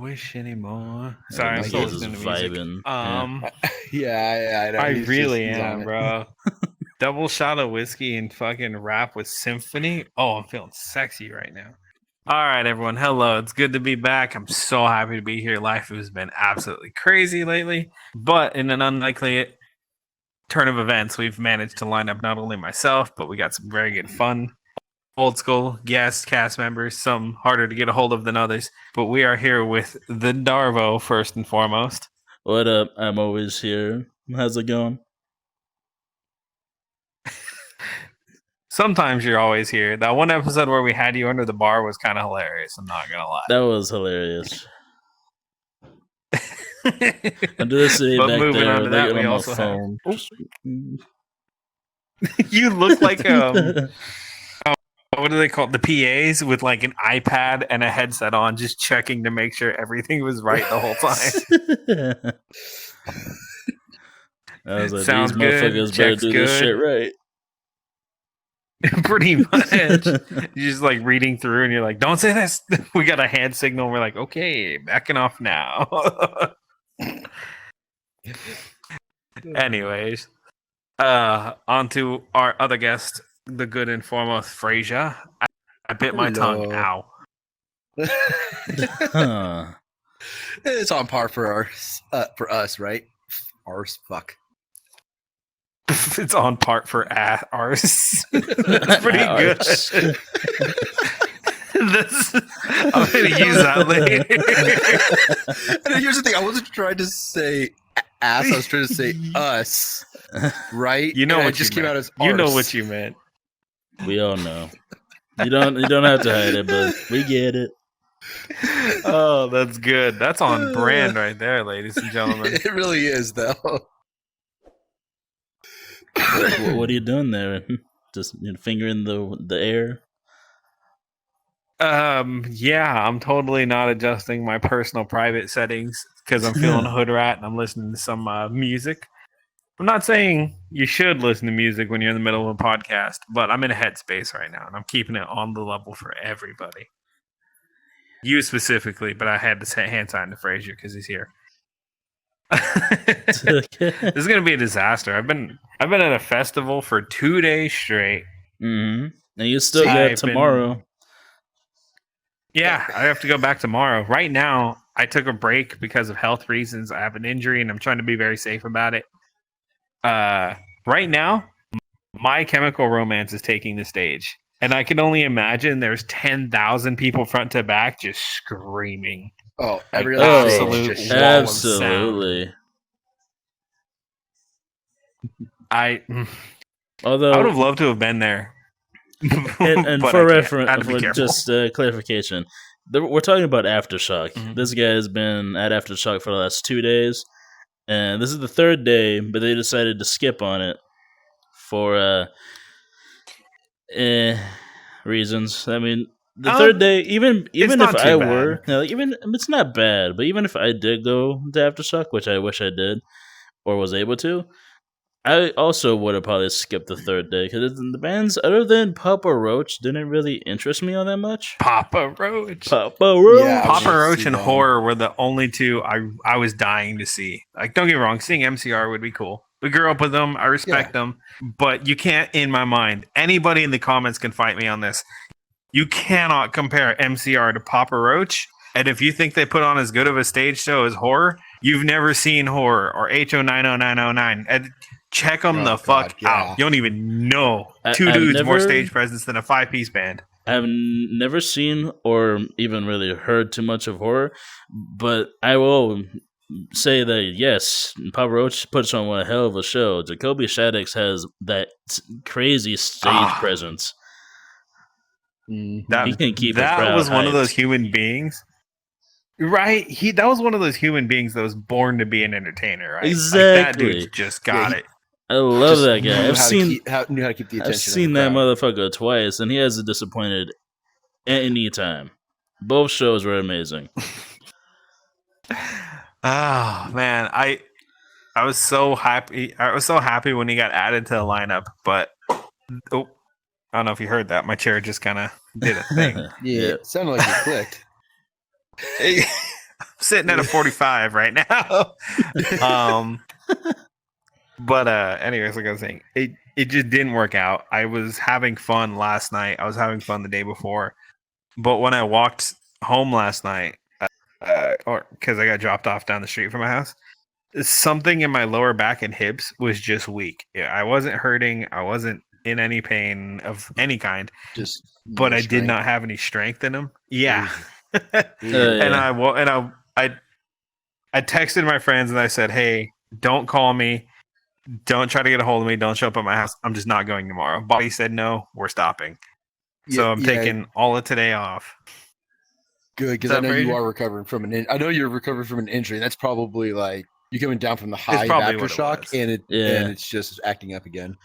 wish anymore. Sorry, I'm Mike still is listening to music. vibing. Yeah, I he's really he's on am, it. bro. Double shot of whiskey and fucking rap with symphony. Oh, I'm feeling sexy right now. All right, everyone. Hello. It's good to be back. I'm so happy to be here. Life has been absolutely crazy lately, but in an unlikely turn of events, we've managed to line up not only myself, but we got some very good fun old school guest cast members, some harder to get a hold of than others. But we are here with TheDravo first and foremost. What up? I'm always here. How's it going? Sometimes you're always here. That one episode where we had you under the bar was kind of hilarious. I'm not gonna lie. That was hilarious. I'm just sitting But back moving there, on to that, looking we on my also have. phone. You look like what do they call it? The PAs with like an iPad and a headset on, just checking to make sure everything was right the whole time. I was like, Sounds these good, motherfuckers better checks do this good. shit right. Pretty much. You're just like reading through and you're like, don't say this. We got a hand signal. And we're like, okay, backing off now. Anyways, on to our other guest, the good and foremost Frasier. I bit my tongue. Ow. Huh. It's on par for us, right? Ours, fuck. It's on part for ours. That's pretty good. I'm going to use that later. And here's the thing. I wasn't trying to say ass. I was trying to say us, right? You know and what it just you came meant. out as You know arse. what you meant. We all know. You don't have to hide it, but we get it. Oh, that's good. That's on brand right there, ladies and gentlemen. It really is, though. What are you doing there? Just fingering the air? Yeah, I'm totally not adjusting my personal private settings because I'm feeling hood rat and I'm listening to some music. I'm not saying you should listen to music when you're in the middle of a podcast, but I'm in a headspace right now and I'm keeping it on the level for everybody. You specifically, but I had to say hand sign to Frasier because he's here. This is gonna be a disaster. I've been at a festival for 2 days straight. Mm-hmm. And you still got tomorrow. Yeah, I have to go back tomorrow. Right now, I took a break because of health reasons. I have an injury, and I'm trying to be very safe about it. Right now, My Chemical Romance is taking the stage, and I can only imagine there's 10,000 people front to back just screaming. Oh, every Like, other absolute stage. wall of Absolutely. I Although would have loved to have been there. and But for I reference, can't. for just clarification, we're talking about Aftershock. Mhm. This guy has been at Aftershock for the last 2 days, and this is the third day, but they decided to skip on it for reasons. I mean, the third day, even if I were, even it's not bad, but even if I did go to Aftershock, which I wish I did or was able to, I also would have probably skipped the third day because the bands other than Papa Roach didn't really interest me all that much. Papa Roach. Yeah, Papa Roach and Horror were the only two I was dying to see. Like, don't get me wrong, seeing MCR would be cool. We grew up with them. I respect them. But you can't, in my mind, anybody in the comments can fight me on this. You cannot compare MCR to Papa Roach. And if you think they put on as good of a stage show as Horror, you've never seen Horror or HO90909. And check them fuck out. You don't even know. Two dudes more stage presence than a 5-piece band. I've never seen or even really heard too much of Horror, but I will say that yes, Papa Roach puts on one hell of a show. Jacoby Shaddix has that crazy stage presence. He can keep that was one of those human beings. Right? That was one of those human beings that was born to be an entertainer, right? Exactly. Like, that dude just got it. I love that guy. Knew how to keep the attention. I've seen that motherfucker twice, and he hasn't disappointed any time. Both shows were amazing. Oh man, I was so happy. I was so happy when he got added to the lineup, but I don't know if you heard that. My chair just kind of did a thing. Yeah, it sounded like you clicked. sitting at a 45 right now. But anyways, like I was saying, it just didn't work out. I was having fun last night. I was having fun the day before. But when I walked home last night, or because I got dropped off down the street from my house, something in my lower back and hips was just weak. Yeah, I wasn't hurting. I wasn't in any pain of any kind. But I did not have any strength in them. Yeah. And I texted my friends and I said, "Hey, don't call me. Don't try to get a hold of me. Don't show up at my house. I'm just not going tomorrow." Body said no. We're stopping. So I'm taking all of today off. Good, because I know you are recovering from I know you're recovering from an injury. That's probably like you're coming down from the high of aftershock, and it's just acting up again.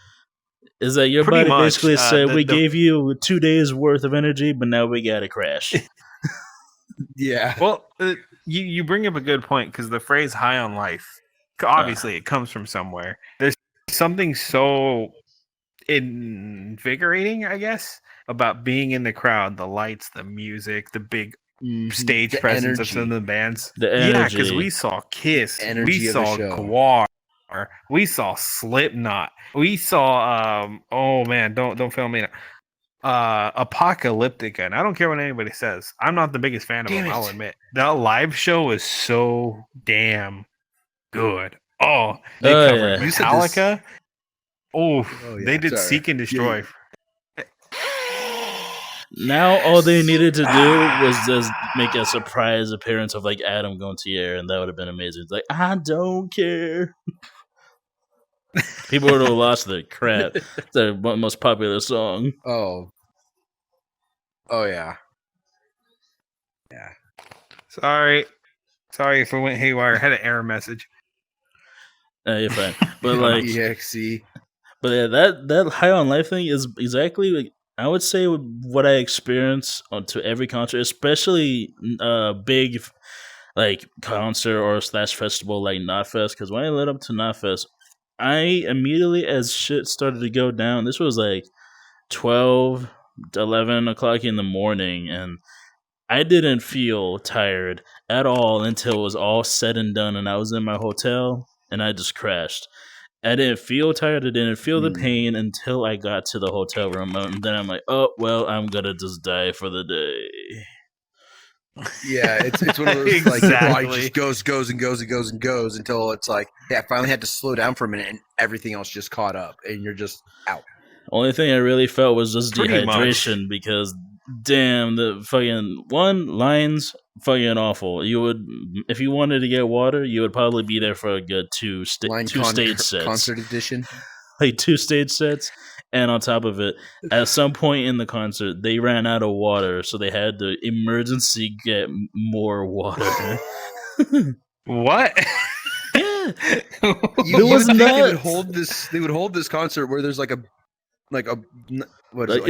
Is that your body basically said we gave you 2 days worth of energy, but now we got to crash? Yeah. Well, you bring up a good point, because the phrase "high on life," obviously it comes from somewhere. There's something so invigorating, I guess, about being in the crowd, the lights, the music, the big stage presence of some of the bands. Yeah, because we saw Kiss, we saw Gwar, we saw Slipknot, we saw oh man, don't fail me now. Apocalyptica, and I don't care what anybody says. I'm not the biggest fan of them, I'll admit. That live show was so damn good. Oh, they covered Metallica. They did Seek and Destroy. Now all they needed to do was just make a surprise appearance of like Adam Gontier, and that would have been amazing. It's like, I don't care. People would have lost their crap. It's their most popular song. Oh yeah. Yeah. Sorry if it went haywire. I had an error message. You're fine. But like EXE. But yeah, that high on life thing is exactly like, I would say what I experience to every concert, especially big like concert or / festival like Knotfest. Because when I led up to Knotfest, I immediately, as shit started to go down, this was like 12, 11 o'clock in the morning, and I didn't feel tired at all until it was all said and done, and I was in my hotel and I just crashed. I didn't feel tired. I didn't feel the pain until I got to the hotel room. And then I'm like, oh, well, I'm going to just die for the day. Yeah, it's one of those, like, your body just goes until it's like, I finally had to slow down for a minute and everything else just caught up and you're just out. Only thing I really felt was just dehydration because, damn, the fucking lines fucking awful. You would, if you wanted to get water, you would probably be there for a good two stage sets, concert edition, like 2 stage sets. And on top of it, at some point in the concert, they ran out of water, so they had to emergency get more water. What? Yeah, they would hold this concert where there's it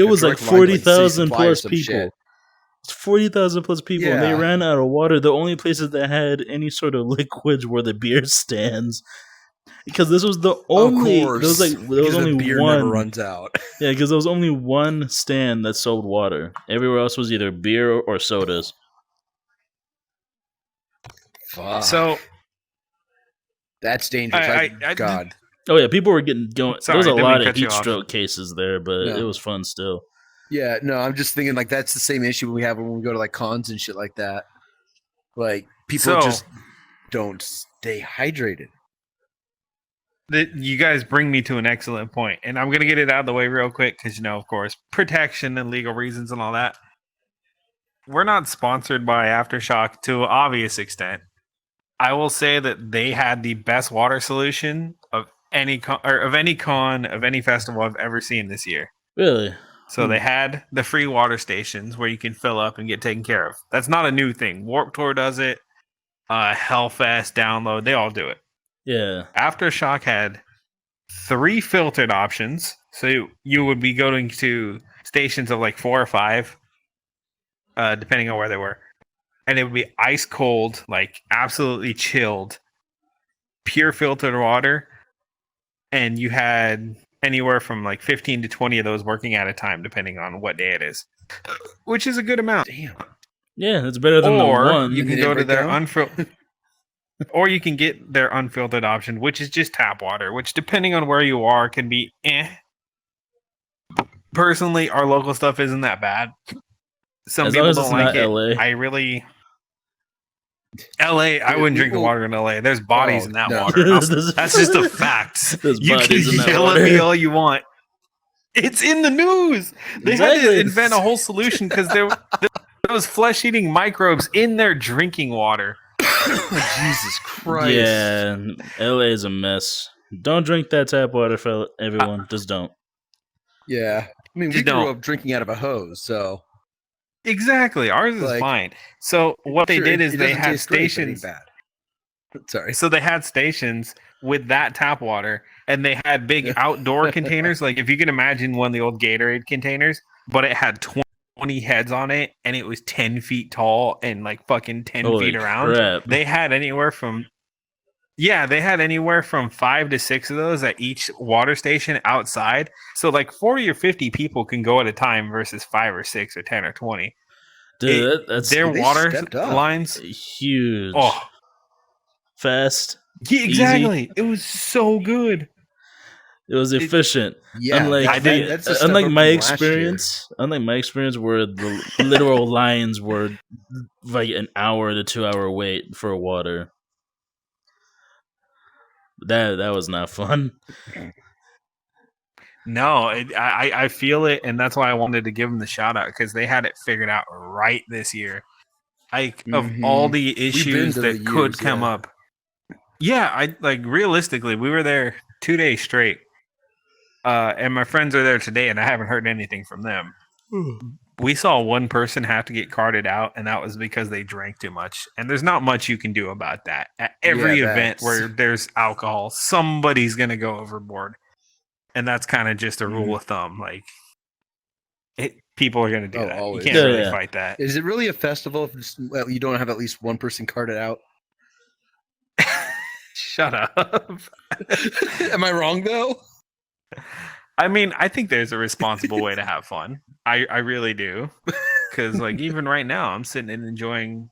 was like 40,000 plus people. 40,000 plus people, and they ran out of water. The only places that had any sort of liquids were the beer stands, because this was the only. There was only beer one. Never runs out. Yeah, because there was only one stand that sold water. Everywhere else was either beer or sodas. Fuck. So that's dangerous. God. Oh yeah, people were going. There was a lot of heat stroke cases there, but it was fun still. Yeah, no, I'm just thinking like that's the same issue we have when we go to like cons and shit like that. Like people just don't stay hydrated. You guys bring me to an excellent point, and I'm going to get it out of the way real quick because, of course, protection and legal reasons and all that. We're not sponsored by Aftershock to an obvious extent. I will say that they had the best water solution of any con, of any festival I've ever seen this year. Really? So they had the free water stations where you can fill up and get taken care of. That's not a new thing. Warped Tour does it. Hellfest, Download, they all do it. Yeah. Aftershock had 3 filtered options. So you would be going to stations of like 4 or 5, depending on where they were. And it would be ice cold, like absolutely chilled, pure filtered water. And you had anywhere from like 15 to 20 of those working at a time, depending on what day it is, which is a good amount. Damn. Yeah, it's better than the one. You can go to their unfiltered. Or you can get their unfiltered option, which is just tap water, which depending on where you are can be Personally, our local stuff isn't that bad. Some people don't like it. LA. LA, I wouldn't drink the water in LA. There's bodies in that water. That's just a fact. You can yell at me all you want. It's in the news. They had to invent a whole solution because there was flesh-eating microbes in their drinking water. Jesus Christ. Yeah, LA is a mess. Don't drink that tap water, everyone. Just don't. Yeah. I mean, we grew up drinking out of a hose, so. Exactly. Ours is fine. So what they did is they had stations. Sorry. So they had stations with that tap water, and they had big outdoor containers. Like if you can imagine one of the old Gatorade containers, but it had 20 heads on it, and it was 10 feet tall and like fucking 10 feet around. Crap. They had anywhere from 5 to 6 of those at each water station outside. So like 40 or 50 people can go at a time versus 5 or 6 or 10 or 20. Dude, that's their water lines huge. Oh, fast. Yeah, exactly. Easy. It was so good. It was efficient. Unlike my experience where the literal lines were like an hour to 2 hour wait for water. That was not fun. No, I feel it, and that's why I wanted to give them the shout out because they had it figured out right this year. Of all the issues that could come up. Yeah, I realistically, we were there 2 days straight, and my friends are there today, and I haven't heard anything from them. We saw one person have to get carted out, and that was because they drank too much. And there's not much you can do about that. At every event where there's alcohol, somebody's going to go overboard. And that's kind of just a rule of thumb. Like, people are going to do that. Always. You can't really fight that. Is it really a festival if you don't have at least one person carted out? Shut up. Am I wrong, though? I mean, I think there's a responsible way to have fun. I really do. Because, like, even right now, I'm sitting and enjoying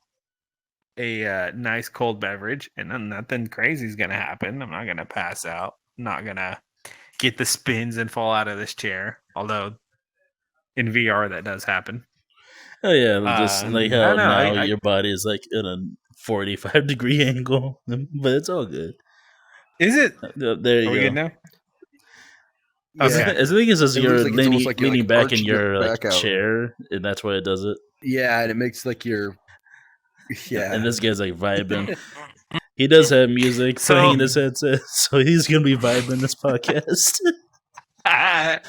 a nice cold beverage, and nothing crazy is going to happen. I'm not going to pass out. I'm not going to get the spins and fall out of this chair. Although, in VR, that does happen. Oh, yeah. Just like how now your body is, like, in a 45-degree angle. But it's all good. Is it? There you go. We good now? Okay. I think it's just you're leaning back in your chair, and that's why it does it. Yeah, and it makes like your And this guy's like vibing. He does have music playing in his headset, so he's gonna be vibing this podcast. I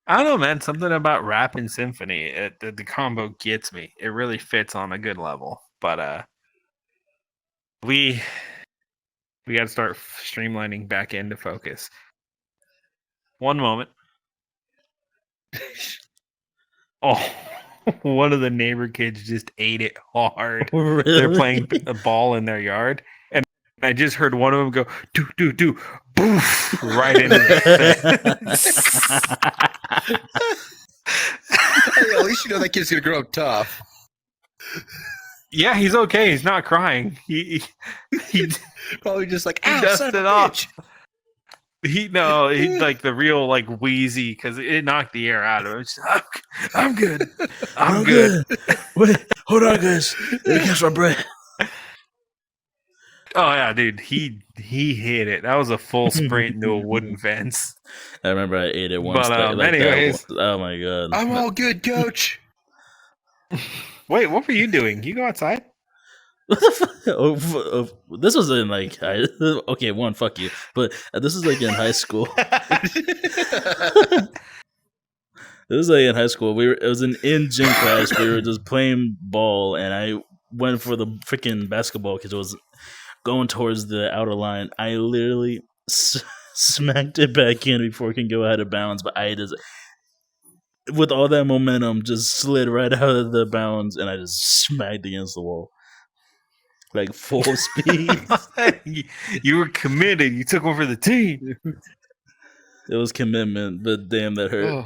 don't know, man. Something about rap and symphony, the combo gets me. It really fits on a good level. But we got to start streamlining back into focus. One moment. Oh, one of the neighbor kids just ate it hard. Really? They're playing a ball in their yard, and I just heard one of them go, do, boof, right into the fence. Hey, at least you know that kid's going to grow up tough. Yeah, he's okay. He's not crying. He probably just like, he dusted it off. He's like the real like wheezy because it knocked the air out of him. I'm good. I'm good. Wait, hold on, guys. Let me catch my breath. Oh yeah, dude. He hit it. That was a full sprint into a wooden fence. I remember I ate it once. But anyways, oh my god. I'm all good, coach. Wait, what were you doing? You go outside? What the fuck? This was in like okay, one, fuck you. But this is like in high school. It was like in high school. It was an in-gym class. We were just playing ball, and I went for the freaking basketball because it was going towards the outer line. I literally smacked it back in before it can go out of bounds, but I just, with all that momentum, just slid right out of the bounds, and I just smacked against the wall. Like full speed. You were committed. You took one for the team. It was commitment, but damn, that hurt.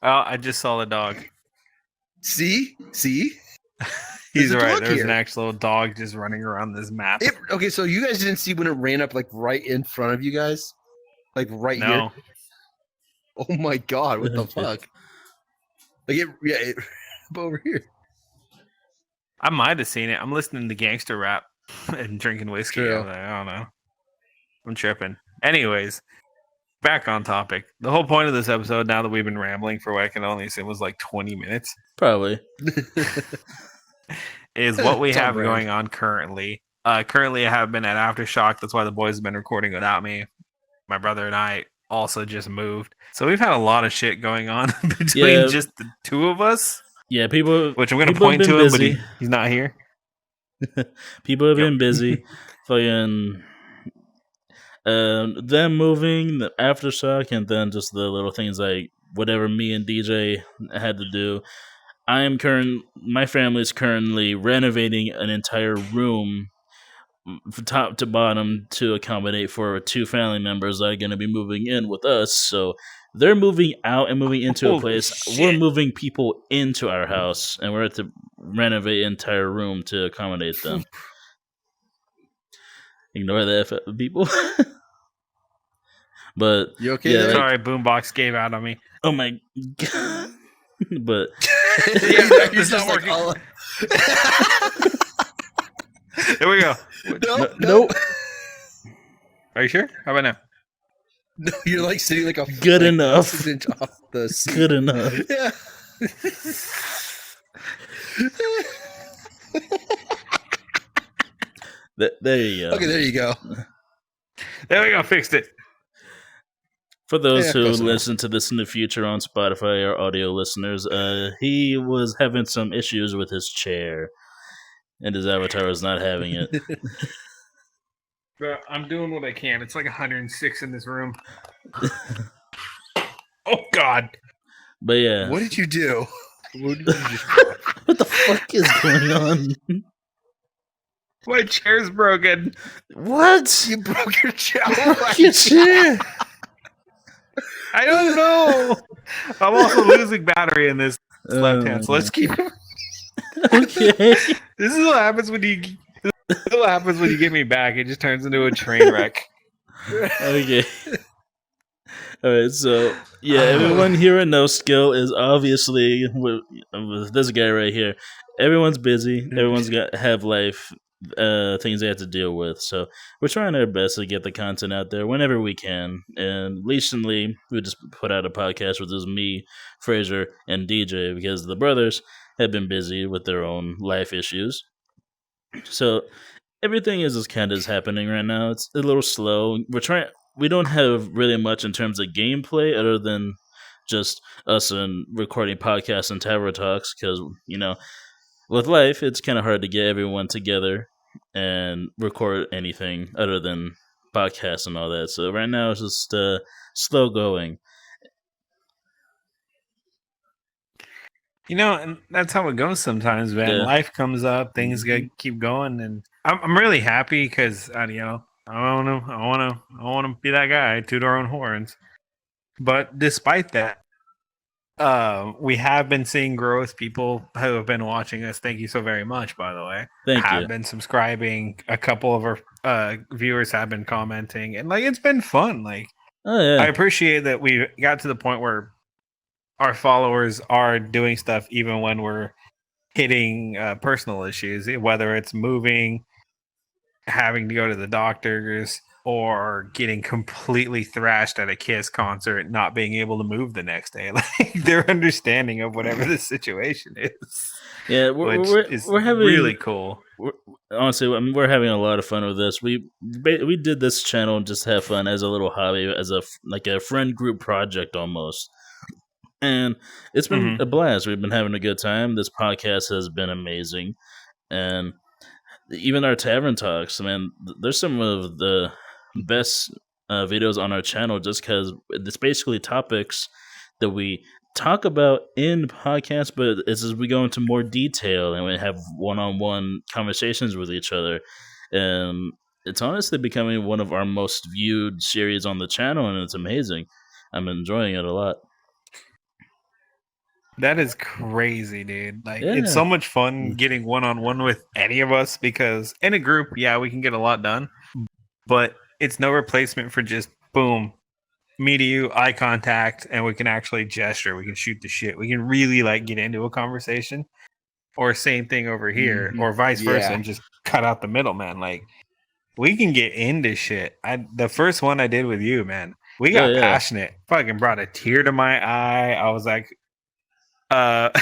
Oh, I just saw the dog. See? He's right. There's an actual dog just running around this map. Okay, so you guys didn't see when it ran up like right in front of you guys? Like right here? Oh my god, what the fuck? Like it over here. I might have seen it. I'm listening to gangster rap and drinking whiskey. True. I don't know. I'm tripping. Anyways, back on topic. The whole point of this episode, now that we've been rambling for what I can only assume was like 20 minutes. Probably. Is what we have going on currently. Currently, I have been at Aftershock. That's why the boys have been recording without me. My brother and I also just moved. So we've had a lot of shit going on between just the two of us. Yeah, people. Which I'm going to point to him, but he's not here. People have been busy. Fucking them moving, the Aftershock, and then just the little things like whatever me and DJ had to do. My family is currently renovating an entire room from top to bottom to accommodate for 2 family members that are going to be moving in with us. So they're moving out and moving into a place. Shit. We're moving people into our house, and we're at to renovate an entire room to accommodate them. Ignore the F people. But you okay? Yeah, sorry, Boombox gave out on me. Oh my god! But it's not working. There we go. Nope. Are you sure? How about now? No, you're like sitting like a good enough. Off the seat. Good enough. Yeah. There you go. Okay, there you go. There we go. Fixed it. For those who listen to this in the future on Spotify or audio listeners, he was having some issues with his chair, and his avatar was not having it. But I'm doing what I can. It's like 106 in this room. Oh, God. But yeah. What did you do? What the fuck is going on? My chair's broken. What? You broke your chair. Your chair. I don't know. I'm also losing battery in this left hand, so let's keep it. Okay. This is what happens when you get me back. It just turns into a train wreck. Okay. Alright, so yeah, everyone here at NoSkill is obviously with this guy right here. Everyone's busy. Everyone's have life, things they have to deal with. So we're trying our best to get the content out there whenever we can. And recently, we just put out a podcast with just me, Fraser, and DJ because the brothers have been busy with their own life issues. So everything is just kind of happening right now. It's a little slow. We don't have really much in terms of gameplay other than just us and recording podcasts and Tower Talks because, with life, it's kind of hard to get everyone together and record anything other than podcasts and all that. So right now it's just slow going. And that's how it goes sometimes, man. Yeah. Life comes up, things keep going, and I'm really happy because I want to be that guy, toot our own horns. But despite that, we have been seeing growth. People who have been watching us, thank you so very much, by the way. Thank you. Have been subscribing. A couple of our viewers have been commenting, and it's been fun. I appreciate that we got to the point where our followers are doing stuff even when we're hitting personal issues, whether it's moving, having to go to the doctors, or getting completely thrashed at a Kiss concert, not being able to move the next day. Their understanding of whatever the situation is. Yeah, we're having really cool. Honestly, we're having a lot of fun with this. We did this channel just to have fun as a little hobby, as a friend group project almost. And it's been a blast. We've been having a good time. This podcast has been amazing. And even our tavern talks, man, there's some of the best videos on our channel just because it's basically topics that we talk about in podcasts, but it's as we go into more detail and we have one-on-one conversations with each other. And it's honestly becoming one of our most viewed series on the channel, and it's amazing. I'm enjoying it a lot. That is crazy, dude. Like, it's so much fun getting one-on-one with any of us because in a group, yeah, we can get a lot done, but it's no replacement for just boom, me to you, eye contact, and we can actually gesture. We can shoot the shit. We can really like get into a conversation, or same thing over here, or vice versa, and just cut out the middleman. Like, we can get into shit. The first one I did with you, man, we got passionate. Fucking brought a tear to my eye. I was like, I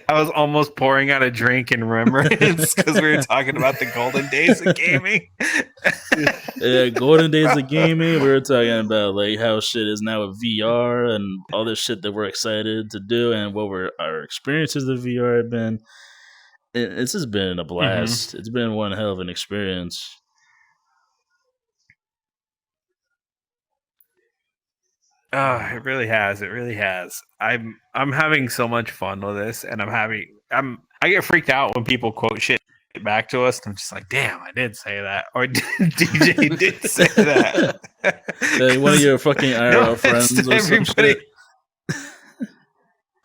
was almost pouring out a drink in remembrance because we were talking about the golden days of gaming. Yeah, golden days of gaming. We were talking about like how shit is now with VR and all this shit that we're excited to do and what our experiences of VR have been. It's just been a blast. It's been one hell of an experience. Oh, it really has. It really has. I'm having so much fun with this, and I get freaked out when people quote shit back to us. And I'm just like, damn, I did say that, or DJ did say that. Like one of your fucking IRL friends or some shit.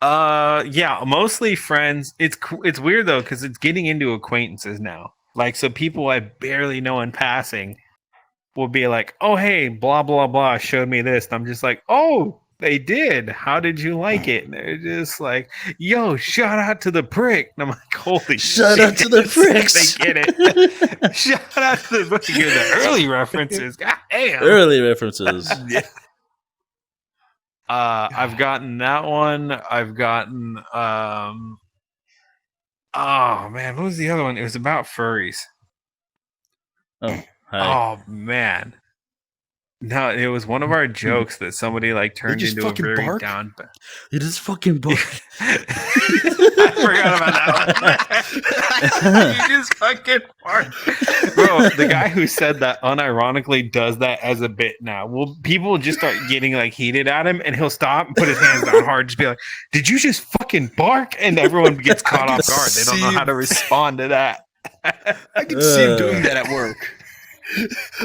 Yeah, mostly friends. It's weird though because it's getting into acquaintances now. Like, so people I barely know in passing will be like, oh, hey, blah, blah, blah, showed me this. And I'm just like, oh, they did. How did you like it? And they're just like, yo, shout out to the prick. And I'm like, holy shout shit. Out to the pricks. They get it. Shout out to the early references. God damn. Early references. Yeah. I've gotten that one. I've gotten, oh, man, what was the other one? It was about furries. Oh. Hi. Oh man! No, it was one of our jokes that somebody like turned into a very bark? down. It is fucking bark. I forgot about that one. You just fucking bark, bro. The guy who said that unironically does that as a bit now. Well, people just start getting like heated at him, and he'll stop and put his hands down hard, just be like, "Did you just fucking bark?" And everyone gets caught off guard. They don't know how to respond to that. I can see him doing that at work.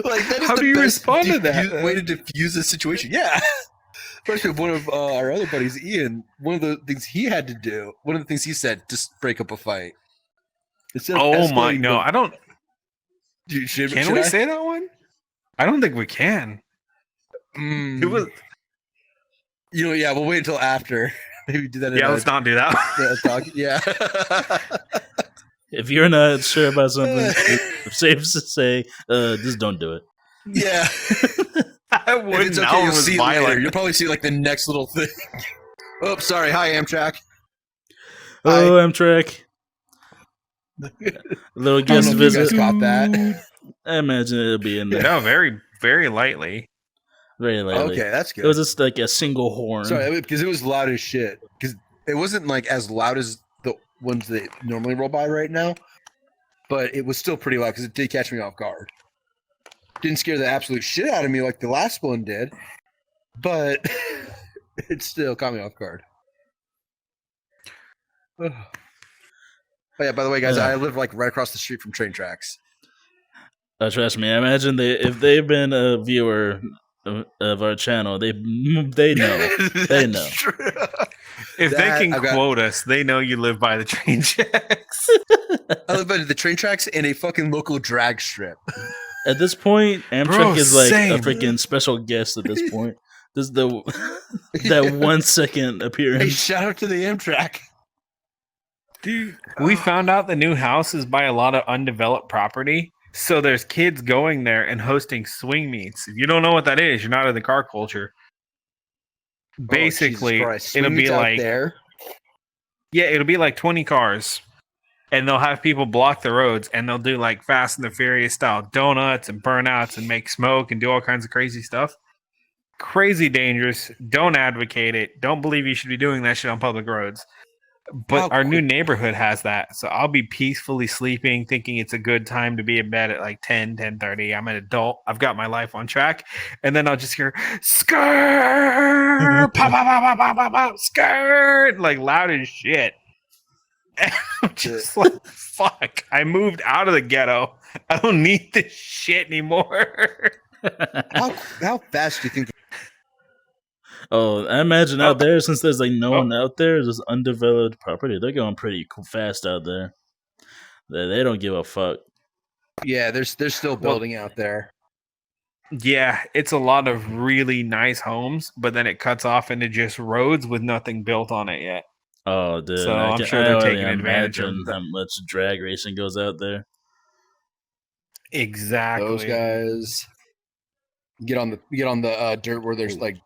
Like, that is how do you respond to that? Way to diffuse the situation. Yeah. Especially with one of our other buddies, Ian, one of the things he had to do, one of the things he said, just break up a fight. Oh my, no, I don't. Should can we say that one? I don't think we can. It was. You know, yeah, we'll wait until after. Maybe do that. Yeah, let's not do that. Yeah. If you're not sure about something, it's safe to say, just don't do it. Yeah. I wouldn't. It's okay, you'll see later. You'll probably see like the next little thing. Oh, sorry. Hi, Amtrak. Oh, Amtrak. A little guest visit. You guys got that? I imagine it'll be in there. No, very, very lightly. Very lightly. Okay, that's good. It was just like a single horn. Sorry, because it was loud as shit. Because it wasn't like as loud as the ones that normally roll by right now, but it was still pretty loud because it did catch me off guard. Didn't scare the absolute shit out of me like the last one did, but it still caught me off guard. Oh yeah, by the way, guys, I live like right across the street from train tracks. Trust me, I imagine if they've been a viewer of our channel, they know. They know. If they can quote us, they know you live by the train tracks. I live by the train tracks and a fucking local drag strip. At this point, Amtrak is like a freaking special guest at this point. This is that 1 second appearance. Hey, shout out to the Amtrak. Dude, we found out the new house is by a lot of undeveloped property. So there's kids going there and hosting swing meets. If you don't know what that is, you're not in the car culture. Basically, it'll be like there. Yeah, it'll be like 20 cars, and they'll have people block the roads, and they'll do like Fast and the Furious style donuts and burnouts and make smoke and do all kinds of crazy stuff. Crazy dangerous. Don't advocate it. Don't believe you should be doing that shit on public roads. But our new neighborhood has that. So I'll be peacefully sleeping, thinking it's a good time to be in bed at like 10:30. I'm an adult. I've got my life on track. And then I'll just hear, skirt, pop, pop, pop, pop, pop, pop, skirt, like loud as shit. And I'm just like, fuck, I moved out of the ghetto. I don't need this shit anymore. How fast do you think? Oh, I imagine out there, since there's like no one out there, there's undeveloped property. They're going pretty fast out there. They don't give a fuck. Yeah, they're still building out there. Yeah, it's a lot of really nice homes, but then it cuts off into just roads with nothing built on it yet. Oh, dude! So I'm sure they're taking advantage of how much drag racing goes out there. Exactly. Those guys get on the dirt where there's like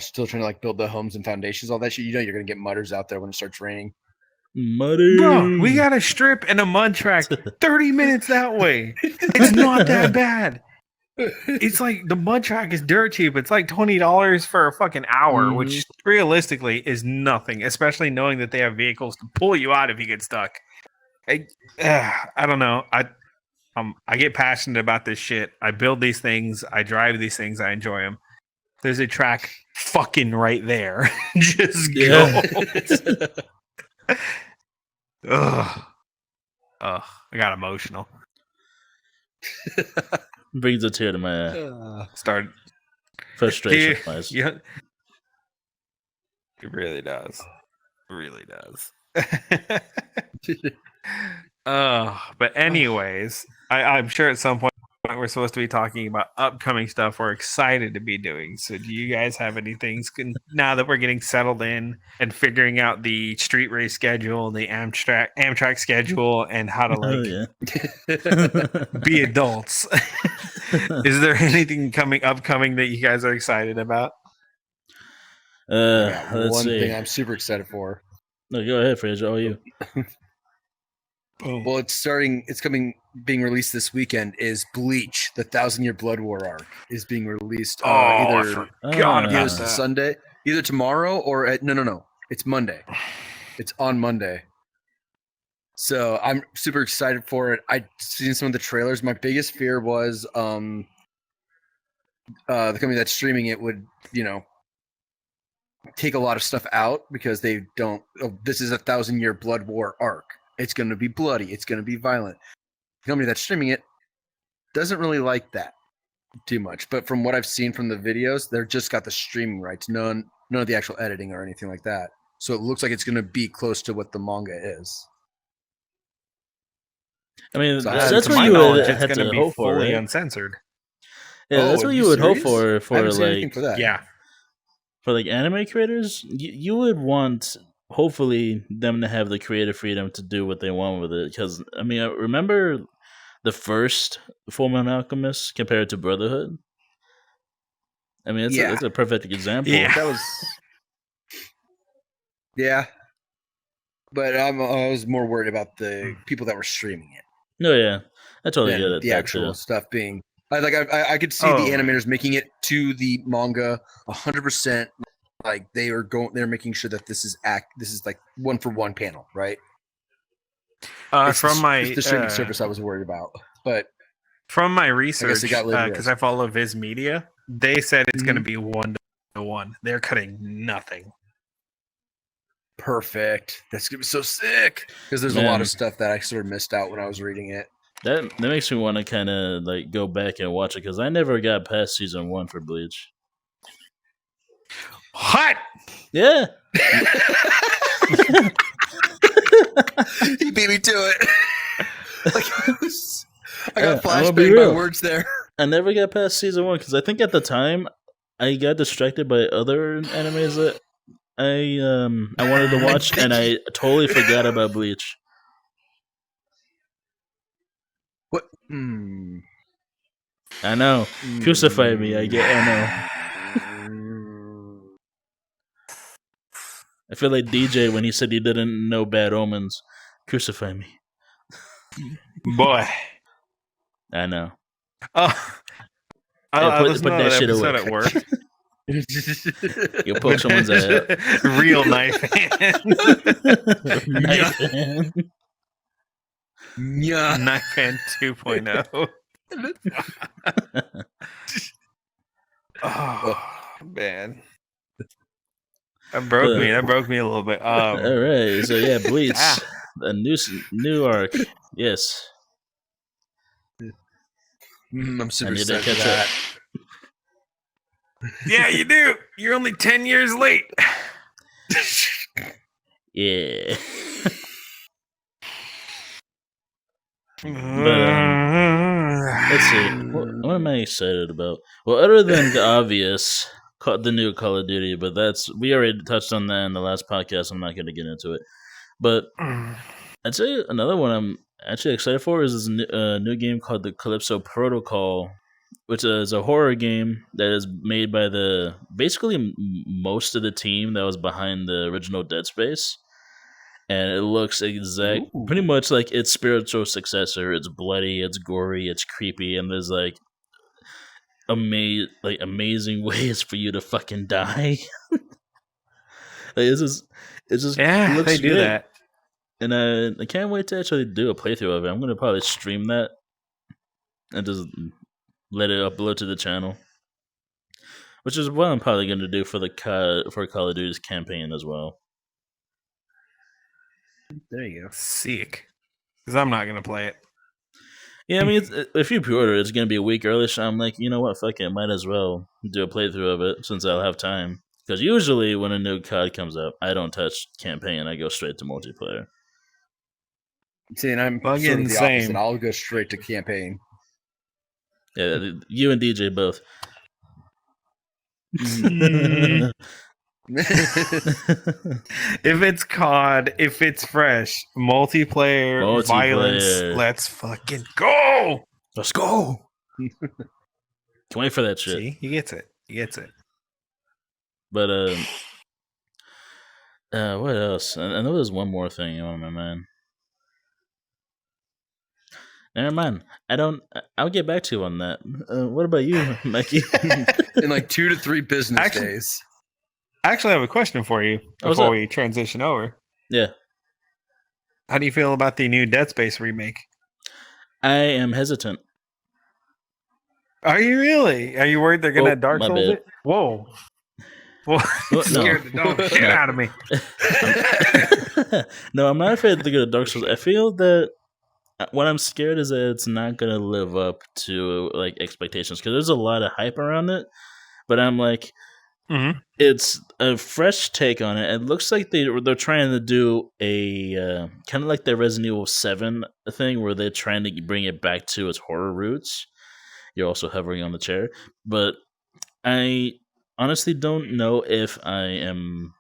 still trying to like build the homes and foundations, all that shit. You know you're gonna get mudders out there when it starts raining. Muddy. Bro, we got a strip and a mud track 30 minutes that way. It's not that bad. It's like the mud track is dirt cheap. It's like $20 for a fucking hour, which realistically is nothing, especially knowing that they have vehicles to pull you out if you get stuck. I don't know. I get passionate about this shit. I build these things. I drive these things. I enjoy them. There's a track fucking right there. Just go. Ugh. I got emotional. Brings a tear to my eye. Start frustration. Yeah, it really does. It really does. But anyways, I'm sure at some point we're supposed to be talking about upcoming stuff we're excited to be doing. So do you guys have any things now that we're getting settled in and figuring out the street race schedule, the Amtrak schedule, and how to be adults? Is there anything upcoming that you guys are excited about? One thing I'm super excited for. No, go ahead, Fraser. Oh, you. Well, it's being released this weekend. Is Bleach, the 1,000-Year Blood War arc, is being released either Sunday, either tomorrow or no. It's Monday. It's on Monday. So I'm super excited for it. I've seen some of the trailers. My biggest fear was the company that's streaming it would, take a lot of stuff out because they don't. This is a 1,000-Year Blood War arc. It's going to be bloody. It's going to be violent. The company that's streaming it doesn't really like that too much. But from what I've seen from the videos, they're just got the streaming rights. None of the actual editing or anything like that. So it looks like it's going to be close to what the manga is. I mean, that's what you would have to hope for, fully right? uncensored. Yeah, that's what you would hope for like that. For like anime creators, you would want hopefully them to have the creative freedom to do what they want with it. Because I mean, I remember the first Fullmetal Alchemist compared to Brotherhood. I mean, it's a perfect example. Yeah, that was. Yeah, but I was more worried about the people that were streaming it. No, yeah, I totally get it. The actual stuff being, I could see the animators making it to the manga 100%. Like they're making sure that this is like 1-for-1 panel, right? It's the streaming service I was worried about, but from my research, because I follow Viz Media, they said it's going to be 1-to-1. They're cutting nothing. Perfect. That's gonna be so sick. Because there's a lot of stuff that I sort of missed out when I was reading it. That makes me want to kind of like go back and watch it because I never got past season 1 for Bleach. Hot. Yeah. He beat me to it. I got flashbang by words there. I never got past season 1 because I think at the time I got distracted by other animes that I wanted to watch, and I totally forgot about Bleach. What? I know. Crucify me. I know. I feel like DJ when he said he didn't know Bad Omens. Crucify me. Boy. I know. Oh. I put that shit away. At work. You poke someone's eye out. Real knife hand. Knife hand. Yeah. Knife hand 2.0. Oh, man. That broke me. That broke me a little bit. All right. So, yeah, Bleach. A new arc. Yes. I'm super excited for that. Yeah, you do. You're only 10 years late. Yeah. Let's see. What am I excited about? Well, other than the obvious, the new Call of Duty, but we already touched on that in the last podcast. I'm not going to get into it. But I'd say another one I'm actually excited for is this new game called the Calypso Protocol, which is a horror game that is made by basically most of the team that was behind the original Dead Space. And it looks pretty much like its spiritual successor. It's bloody, it's gory, it's creepy, and there's like amazing ways for you to fucking die. It looks they do great. that, and I can't wait to actually do a playthrough of it. I'm gonna probably stream that and just let it upload to the channel, which is what I'm probably gonna do for for Call of Duty's campaign as well. There you go. Sick. Because I'm not gonna play it. Yeah, I mean, if you pre-order, it's gonna be a week early. So I'm like, you know what? Fuck it, might as well do a playthrough of it since I'll have time. Because usually when a new COD comes up, I don't touch campaign. I go straight to multiplayer. See, and I'm sort of the opposite. I'll go straight to campaign. Yeah, you and DJ both. If it's COD, if it's fresh, multiplayer, violence, let's fucking go. Let's go. Can't wait for that shit. See, he gets it. But what else? I know there's one more thing on my mind. Never mind. I'll get back to you on that. What about you, Mikey? In like 2 to 3 business days. I actually have a question for you before we transition over. Yeah. How do you feel about the new Dead Space remake? I am hesitant. Are you really? Are you worried they're going to Dark Souls it? Whoa. Well, scared the dog shit out of me. No, I'm not afraid they're going to Dark Souls. I feel that what I'm scared is that it's not going to live up to like expectations because there's a lot of hype around it. But I'm like, it's a fresh take on it. It looks like they're trying to do a kind of like the Resident Evil 7 thing where they're trying to bring it back to its horror roots. You're also hovering on the chair. But I honestly don't know if I am...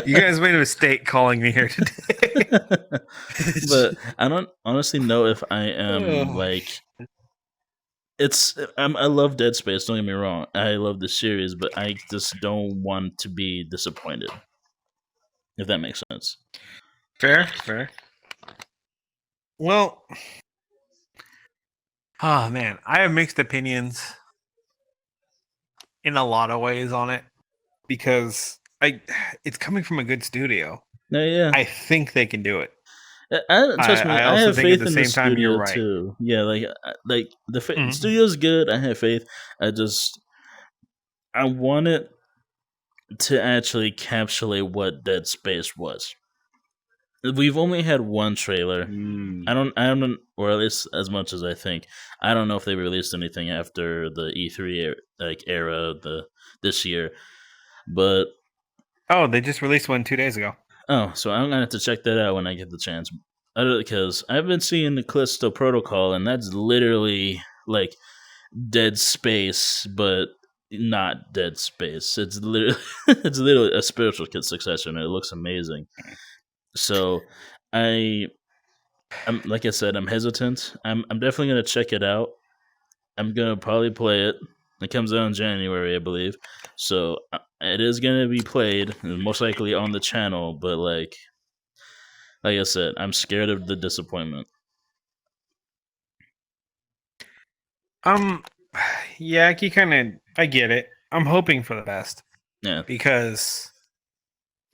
You guys made a mistake calling me here today. But I don't honestly know if I am like... I love Dead Space, don't get me wrong. I love the series, but I just don't want to be disappointed. If that makes sense. Fair. Well, oh man, I have mixed opinions in a lot of ways on it because it's coming from a good studio. Yeah. I think they can do it. Trust me, I have faith in the studio right. too. Yeah, like the studio's good. I have faith. I want it to actually encapsulate what Dead Space was. We've only had one trailer. I don't, or at least as much as I think. I don't know if they released anything after the E3 era this year, but they just released one 2 days ago. Oh, so I'm gonna have to check that out when I get the chance. Because I've been seeing the Callisto Protocol, and that's literally like Dead Space, but not Dead Space. It's literally a spiritual successor, and it looks amazing. So I'm like I said, I'm hesitant. I'm definitely gonna check it out. I'm gonna probably play it. It comes out in January, I believe. So it is gonna be played, most likely on the channel. But like I said, I'm scared of the disappointment. Yeah, I get it. I'm hoping for the best. Yeah, because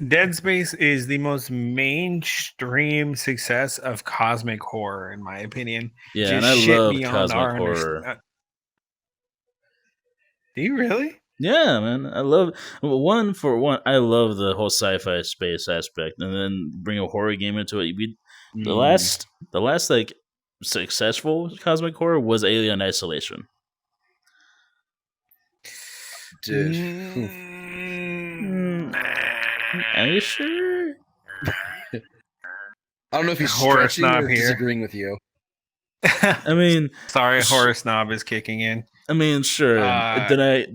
Dead Space is the most mainstream success of cosmic horror, in my opinion. Yeah, and I love cosmic horror. Do you really? Yeah, man. I love one. I love the whole sci-fi space aspect, and then bring a horror game into it. The last like successful Cosmic Horror was Alien Isolation. Dude. Are you sure? I don't know if he's Horror stretching snob or here. disagreeing with you. I mean, sorry, horror snob is kicking in. I mean, sure. Did I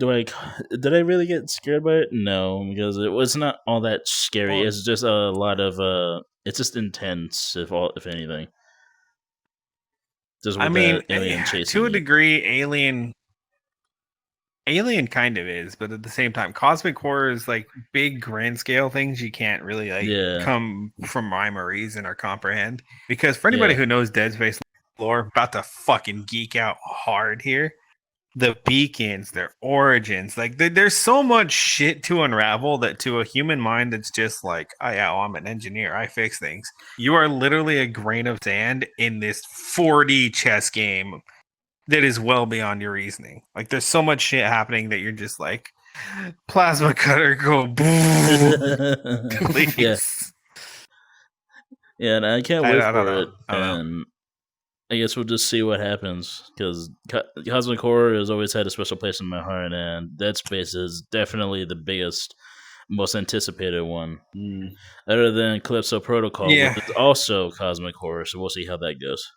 really get scared by it? No, because it was not all that scary. It's just a lot of it's just intense, if anything. Just with alien chasing to a degree, Alien kind of is, but at the same time, Cosmic Horror is like big grand scale things you can't really come from rhyme or reason or comprehend. Because for anybody who knows Dead Space lore, about to fucking geek out hard here. The beacons, their origins, like there's so much shit to unravel that to a human mind, it's just like, oh yeah, well, I'm an engineer, I fix things. You are literally a grain of sand in this 4D chess game that is well beyond your reasoning. Like there's so much shit happening that you're just like, plasma cutter, go boom, please. Yeah, and I can't wait for it. And I guess we'll just see what happens, because Cosmic Horror has always had a special place in my heart, and Dead Space is definitely the biggest, most anticipated one. Other than Calypso Protocol, which is also Cosmic Horror, so we'll see how that goes.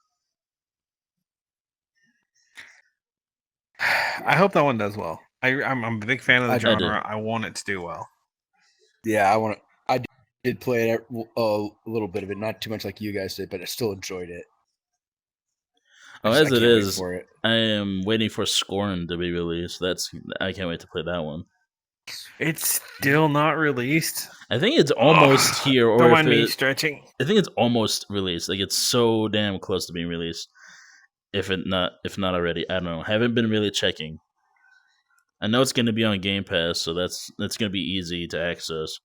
I hope that one does well. I'm a big fan of the genre. I want it to do well. Yeah, I did play it a little bit of it, not too much like you guys did, but I still enjoyed it. As it is, I am waiting for Scorn to be released. I can't wait to play that one. It's still not released. I think it's almost here. Or don't mind me stretching. I think it's almost released. Like it's so damn close to being released. If not already, I don't know. I haven't been really checking. I know it's going to be on Game Pass, so that's going to be easy to access.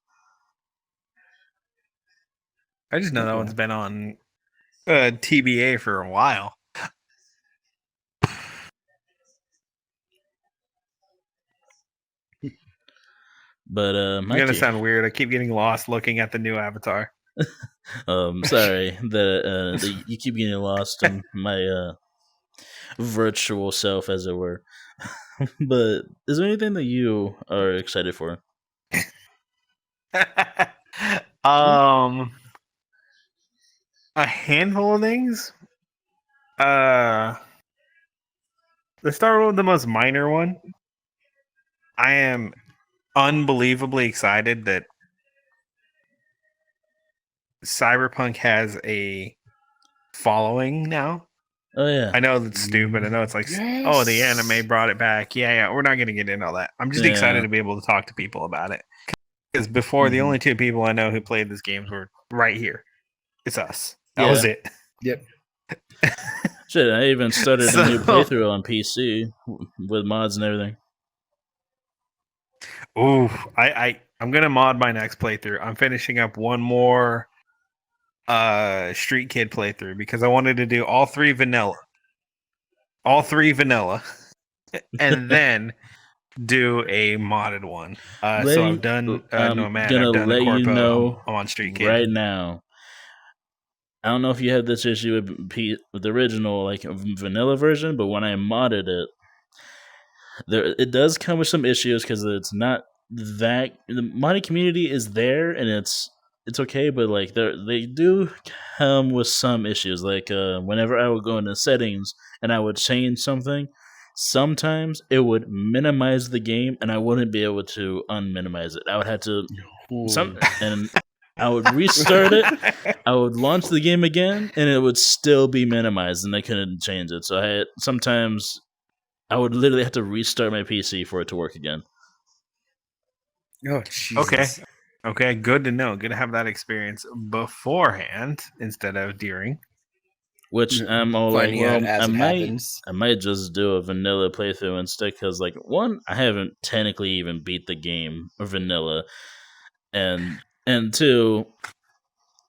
I just know that one's been on TBA for a while. But it's gonna sound weird. I keep getting lost looking at the new avatar. Sorry that you keep getting lost in my virtual self, as it were. But is there anything that you are excited for? A handful of things. Let's start with the most minor one. I am unbelievably excited that Cyberpunk has a following now. Oh yeah, I know that's stupid. I know it's like, oh, the anime brought it back. Yeah, we're not going to get into all that. I'm just excited to be able to talk to people about it. Because before, the only two people I know who played this game were right here. It's us. That was it. Yep. Shit, I even started a new playthrough on PC with mods and everything. Ooh, I'm gonna mod my next playthrough. I'm finishing up one more Street Kid playthrough because I wanted to do all three vanilla, and then do a modded one. So I've done Nomad. I've done the Corpo. You know, I'm on Street Kid right now. I don't know if you had this issue with the original like vanilla version, but when I modded it, it does come with some issues because it's not that the modding community is there and it's okay, but like they do come with some issues. Like whenever I would go into settings and I would change something, sometimes it would minimize the game and I wouldn't be able to unminimize it. I would have to and I would restart it. I would launch the game again, and it would still be minimized, and I couldn't change it. So sometimes I would literally have to restart my PC for it to work again. Oh, Jesus. Okay, good to know. Good to have that experience beforehand instead of during. Which I'm all like, well, I might just do a vanilla playthrough instead, because like one, I haven't technically even beat the game or vanilla, and two,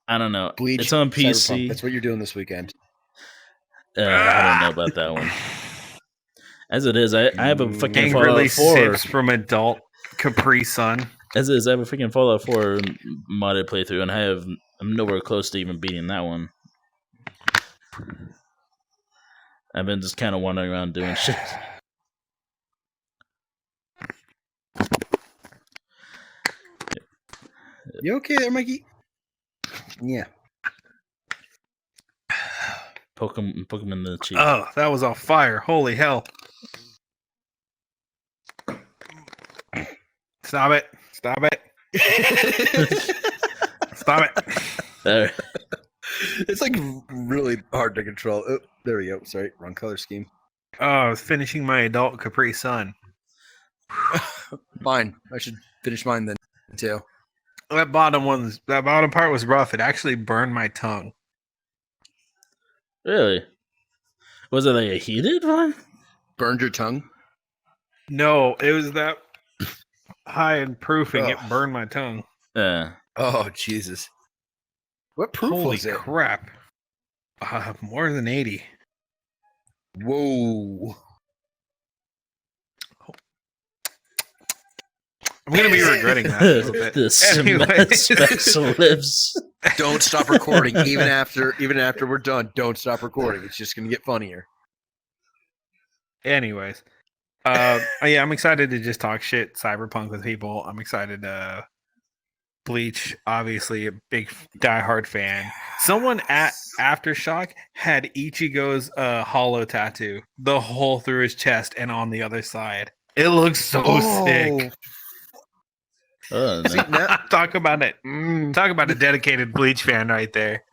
I don't know. Bleach, it's on PC. Cyberpunk. That's what you're doing this weekend. I don't know about that one. As it is, I have a fucking Fallout 4. Sips from adult Capri Sun. As it is, I have a freaking Fallout 4 modded playthrough, and I'm nowhere close to even beating that one. I've been just kind of wandering around doing shit. You okay there, Mikey? Yeah. Poke him in the cheek. Oh, that was on fire. Holy hell. Stop it. Stop it. Stop it. There. It's like really hard to control. Oh, there we go. Sorry, wrong color scheme. Oh, I was finishing my adult Capri Sun. Fine. I should finish mine then too. That bottom part was rough. It actually burned my tongue. Really? Was it like a heated one? Burned your tongue? No, it was that high in proofing. It burned my tongue. Yeah. Oh, Jesus. What proof Holy was it? crap. More than 80. Whoa. I'm going to be regretting that a little bit. The cement specs lips. Don't stop recording. Even after we're done, don't stop recording. It's just going to get funnier. Anyways. Yeah, I'm excited to just talk shit Cyberpunk with people. I'm excited to Bleach, obviously a big diehard fan. Someone at Aftershock had Ichigo's hollow tattoo, the hole through his chest and on the other side. It looks so sick. Oh, no. See, Talk about it. Talk about a dedicated Bleach fan right there.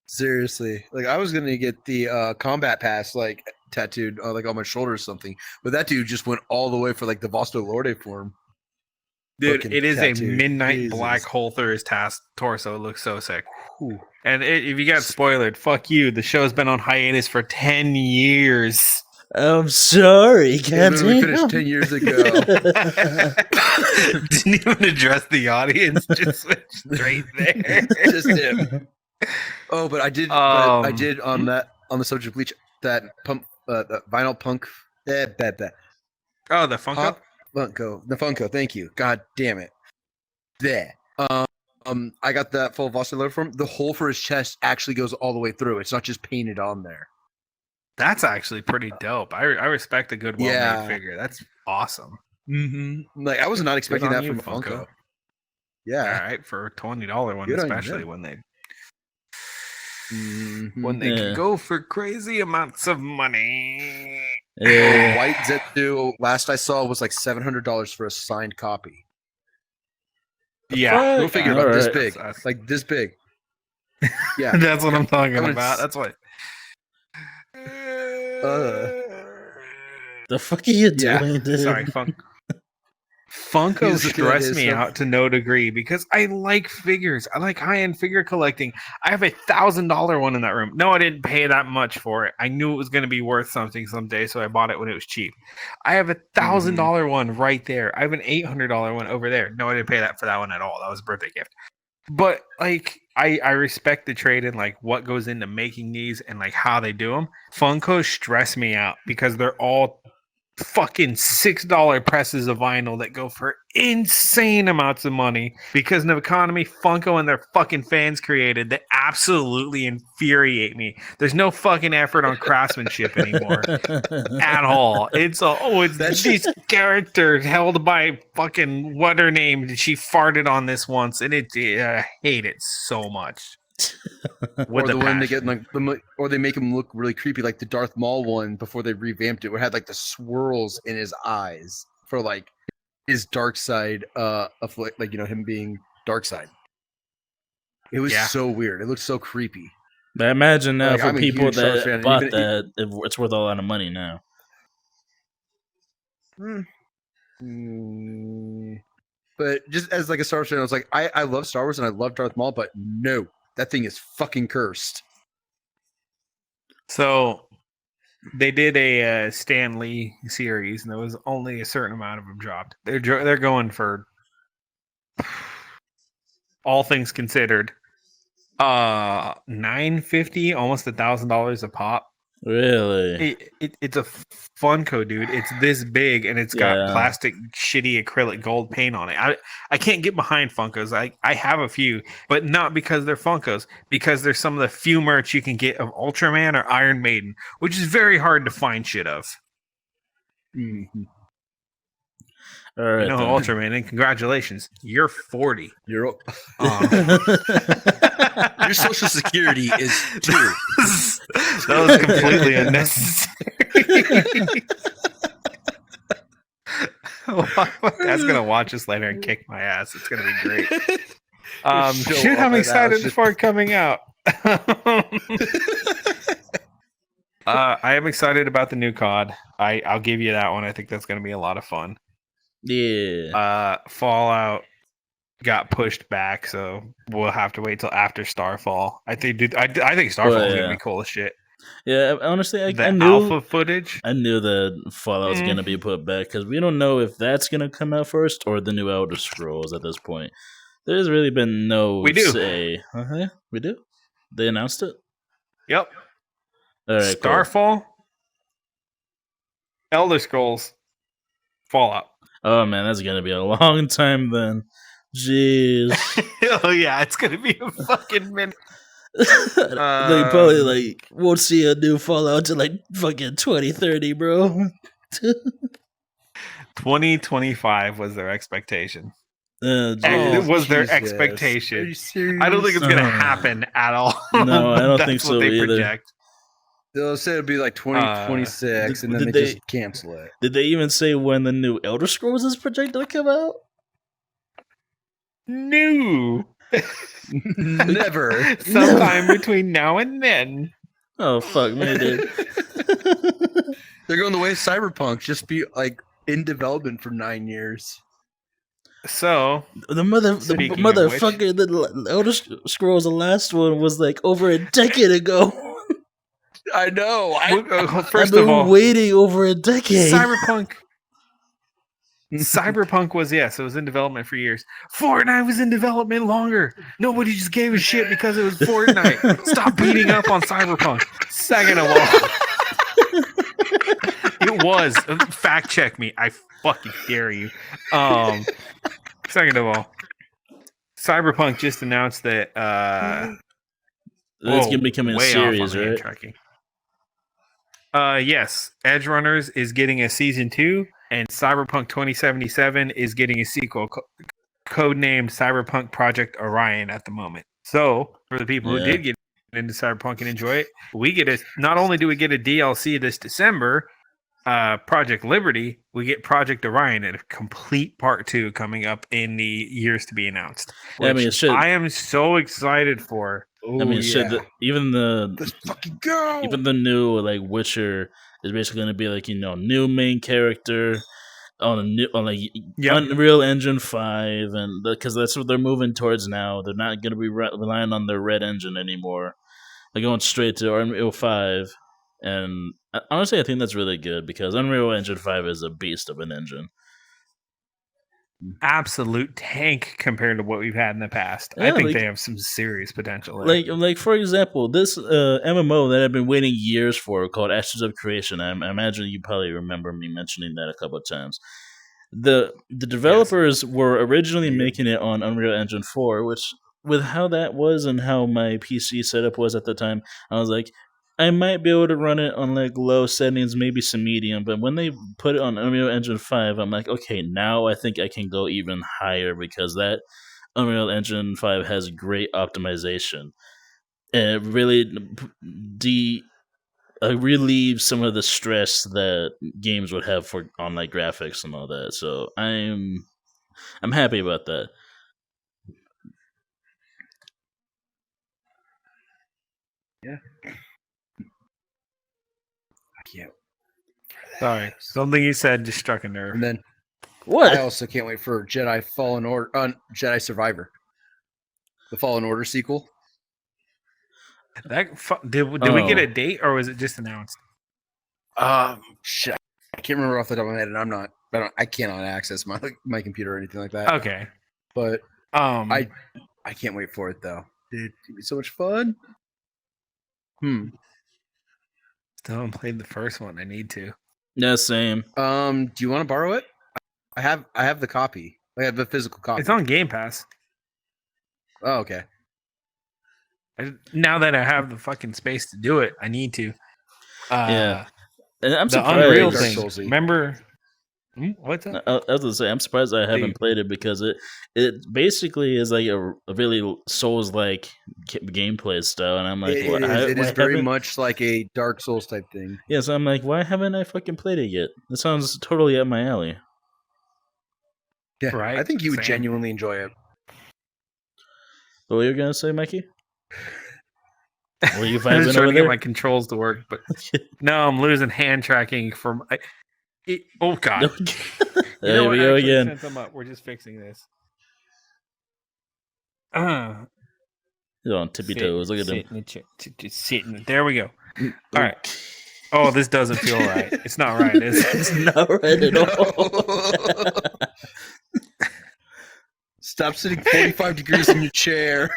Seriously, like I was gonna get the combat pass like tattooed like on my shoulder or something, but that dude just went all the way for like the Vosto Lorde form. Dude, Fucking it is tattoo. a midnight Jesus. black hole through his torso. It looks so sick. Whew. And if you got spoiled, fuck you. The show's been on hiatus for 10 years. I'm sorry, Captain. We finished 10 years ago. Didn't even address the audience. Just went straight there. Just him. Oh, but I did. I did on the subject of Bleach that pump the vinyl punk. Oh, the Funko. The Funko. Thank you. God damn it. There. I got that full Vosto Lorde form. The hole for his chest actually goes all the way through. It's not just painted on there. That's actually pretty dope. I respect a good well-made figure. That's awesome. Mm-hmm. Like I was not expecting that from Funko. Yeah. All right, for a $20 one, Good on especially you. when they Mm-hmm. can go for crazy amounts of money. Yeah. White Zetsu, last I saw, was like $700 for a signed copy. Yeah, Go figure. About this big, like this big. Yeah, that's what I'm talking about. That's what. The fuck are you doing, dude? Sorry, Funko stressed me out to no degree because I like figures. I like high-end figure collecting. I have a $1,000 one in that room. No, I didn't pay that much for it. I knew it was going to be worth something someday, so I bought it when it was cheap. I have a $1,000 one right there. I have an $800 one over there. No, I didn't pay for that one at all. That was a birthday gift. But like, I respect the trade and like what goes into making these and like how they do them. Funko stress me out because they're all fucking $6 presses of vinyl that go for insane amounts of money because of the economy Funko and their fucking fans created that absolutely infuriate me. There's no fucking effort on craftsmanship anymore at all. It's these characters held by fucking what her name. She farted on this once, and I hate it so much. Or the one they get like, or they make him look really creepy, like the Darth Maul one before they revamped it, where it had like the swirls in his eyes for like his dark side, of like him being dark side. It was so weird. It looked so creepy. I imagine now like, for people that bought that, it's worth a lot of money now. But just as like a Star Wars fan, I was like, I love Star Wars and I love Darth Maul, but no. That thing is fucking cursed. So they did a Stan Lee series, and there was only a certain amount of them dropped. They're going for, all things considered, $950, almost $1,000 a pop. Really? It's a Funko, dude. It's this big and it's got plastic, shitty acrylic gold paint on it. I can't get behind Funkos. I have a few, but not because they're Funkos. Because they're some of the few merch you can get of Ultraman or Iron Maiden, which is very hard to find shit of. Mm-hmm. All right, Ultraman, and congratulations, you're 40. Your social security is 2. That was completely unnecessary. Dad's gonna watch this later and kick my ass. It's gonna be great. Shoot, I'm excited for it coming out. I am excited about the new COD. I'll give you that one. I think that's gonna be a lot of fun. Yeah. Fallout got pushed back, so we'll have to wait till after Starfall. I think Starfall is gonna be cool as shit. Yeah, honestly, I knew alpha footage. I knew that Fallout was gonna be put back because we don't know if that's gonna come out first or the new Elder Scrolls at this point. There's really been no say. We do. They announced it. Yep. All right, Starfall, Elder Scrolls, Fallout. Oh man, that's gonna be a long time then. Jeez. Oh yeah, it's gonna be a fucking minute. They probably won't see a new Fallout till fucking 2030, bro. 2025 was their expectation. It was their expectation. I don't think it's gonna happen at all. No, I don't think so they either. Project. They'll say it'll be 2026, and then they just cancel it. Did they even say when the new Elder Scrolls is projected to come out? No. Never. Sometime between now and then. Oh fuck me, dude. They're going the way of Cyberpunk. Just be in development for 9 years. So the motherfucker, the Elder Scrolls, the last one was over a decade ago. I know. I've been waiting over a decade. Cyberpunk was it was in development for years. Fortnite was in development longer. Nobody just gave a shit because it was Fortnite. Stop beating up on Cyberpunk. Second of all, it was. Fact check me. I fucking dare you. Second of all, Cyberpunk just announced that it's gonna be coming a series, right? Tracking. Yes, Edge Runners is getting a season 2, and Cyberpunk 2077 is getting a sequel, codenamed Cyberpunk Project Orion at the moment. So, for the people who did get into Cyberpunk and enjoy it, not only do we get a DLC this December, Project Liberty, we get Project Orion and a complete part 2 coming up in the years to be announced. I am so excited for. Even this fucking girl, even the new Witcher is basically going to be new main character on Unreal Engine 5, and because that's what they're moving towards now. They're not going to be relying on their Red Engine anymore. They're going straight to Unreal 5, and honestly, I think that's really good because Unreal Engine 5 is a beast of an engine. Absolute tank compared to what we've had in the past. I think they have some serious potential there. For example, this MMO that I've been waiting years for called Ashes of Creation. I imagine you probably remember me mentioning that a couple of times. The developers were originally making it on Unreal Engine 4, which with how that was and how my PC setup was at the time, I was like, I might be able to run it on low settings, maybe some medium, but when they put it on Unreal Engine 5, I'm like, okay, now I think I can go even higher because that Unreal Engine 5 has great optimization. And it really relieves some of the stress that games would have on graphics and all that. So I'm happy about that. Yeah. Sorry, something you said just struck a nerve. And then what? I also can't wait for Jedi Fallen Order, Jedi Survivor, the Fallen Order sequel. Did we get a date or was it just announced? Shit, I can't remember off the top of my head, and I cannot access my computer or anything like that. Okay, but I can't wait for it though, dude. It's gonna be so much fun. Still haven't played the first one. I need to. Yeah, same. Do you want to borrow it? I have the copy. I have the physical copy. It's on Game Pass. Oh, okay. Now that I have the fucking space to do it, I need to. Yeah. And I'm the surprised. Unreal thing. Remember? What's up? I was gonna say I'm surprised I haven't played it because it basically is like a really Souls-like gameplay style, and I'm like, it is very much like a Dark Souls type thing. Yeah, so I'm like, why haven't I fucking played it yet? It sounds totally up my alley. Yeah, right. I think you would genuinely enjoy it. What were you gonna say, Mikey? Were you I was vibing trying over to get there? my controls to work, but no, I'm losing hand tracking from. Oh god! There we go again. Since I'm up, we're just fixing this. He's on tippy toes. Look at him. Just sitting. There we go. All right. Oh, this doesn't feel right. It's not right, is it? It's not right at all. Stop sitting 45 degrees in your chair.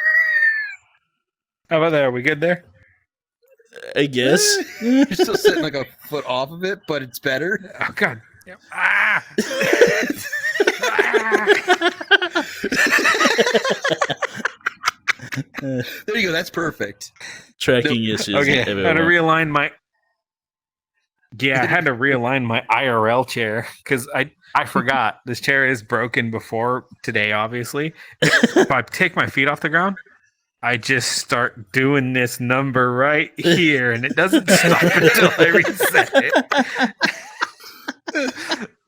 How about there? Are we good there? I guess. You're still sitting like a foot off of it, but it's better. Oh god. Yep. Ah! There you go. That's perfect. Tracking issues. Okay, I had to realign my. Yeah, I had to realign my IRL chair because I forgot this chair is broken before today. Obviously, if I take my feet off the ground, I just start doing this number right here, and it doesn't stop until I reset it.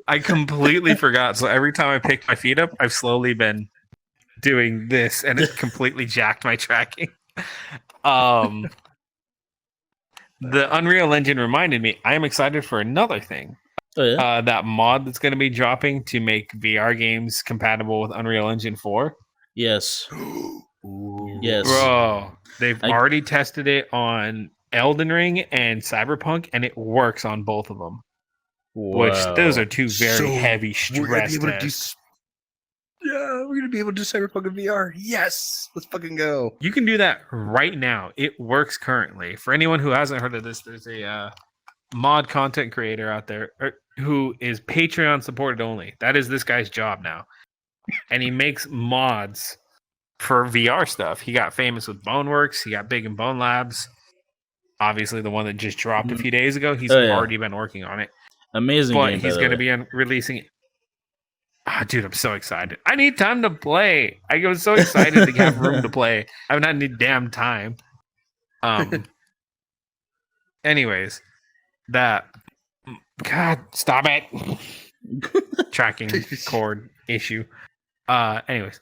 I completely forgot. So every time I pick my feet up, I've slowly been doing this, and it completely jacked my tracking. The Unreal Engine reminded me I am excited for another thing. Oh, yeah? That mod that's going to be dropping to make VR games compatible with Unreal Engine 4. Yes. Yes. Bro, they've already tested it on Elden Ring and Cyberpunk, and it works on both of them. Wow. Which those are two very heavy stress tests. We're going to be able to do Cyberpunk in VR. Yes. Let's fucking go. You can do that right now. It works currently. For anyone who hasn't heard of this, there's a mod content creator out there who is Patreon supported only. That is this guy's job now. And he makes mods for VR stuff. He got famous with Boneworks. He got big in Bone Labs. Obviously, the one that just dropped a few days ago. He's already been working on it. Amazing but game, he's going to be releasing it. Dude, I'm so excited. I need time to play. I was so excited to have room to play. I haven't had any damn time. Anyways, God, stop it. Tracking cord issue. Anyways.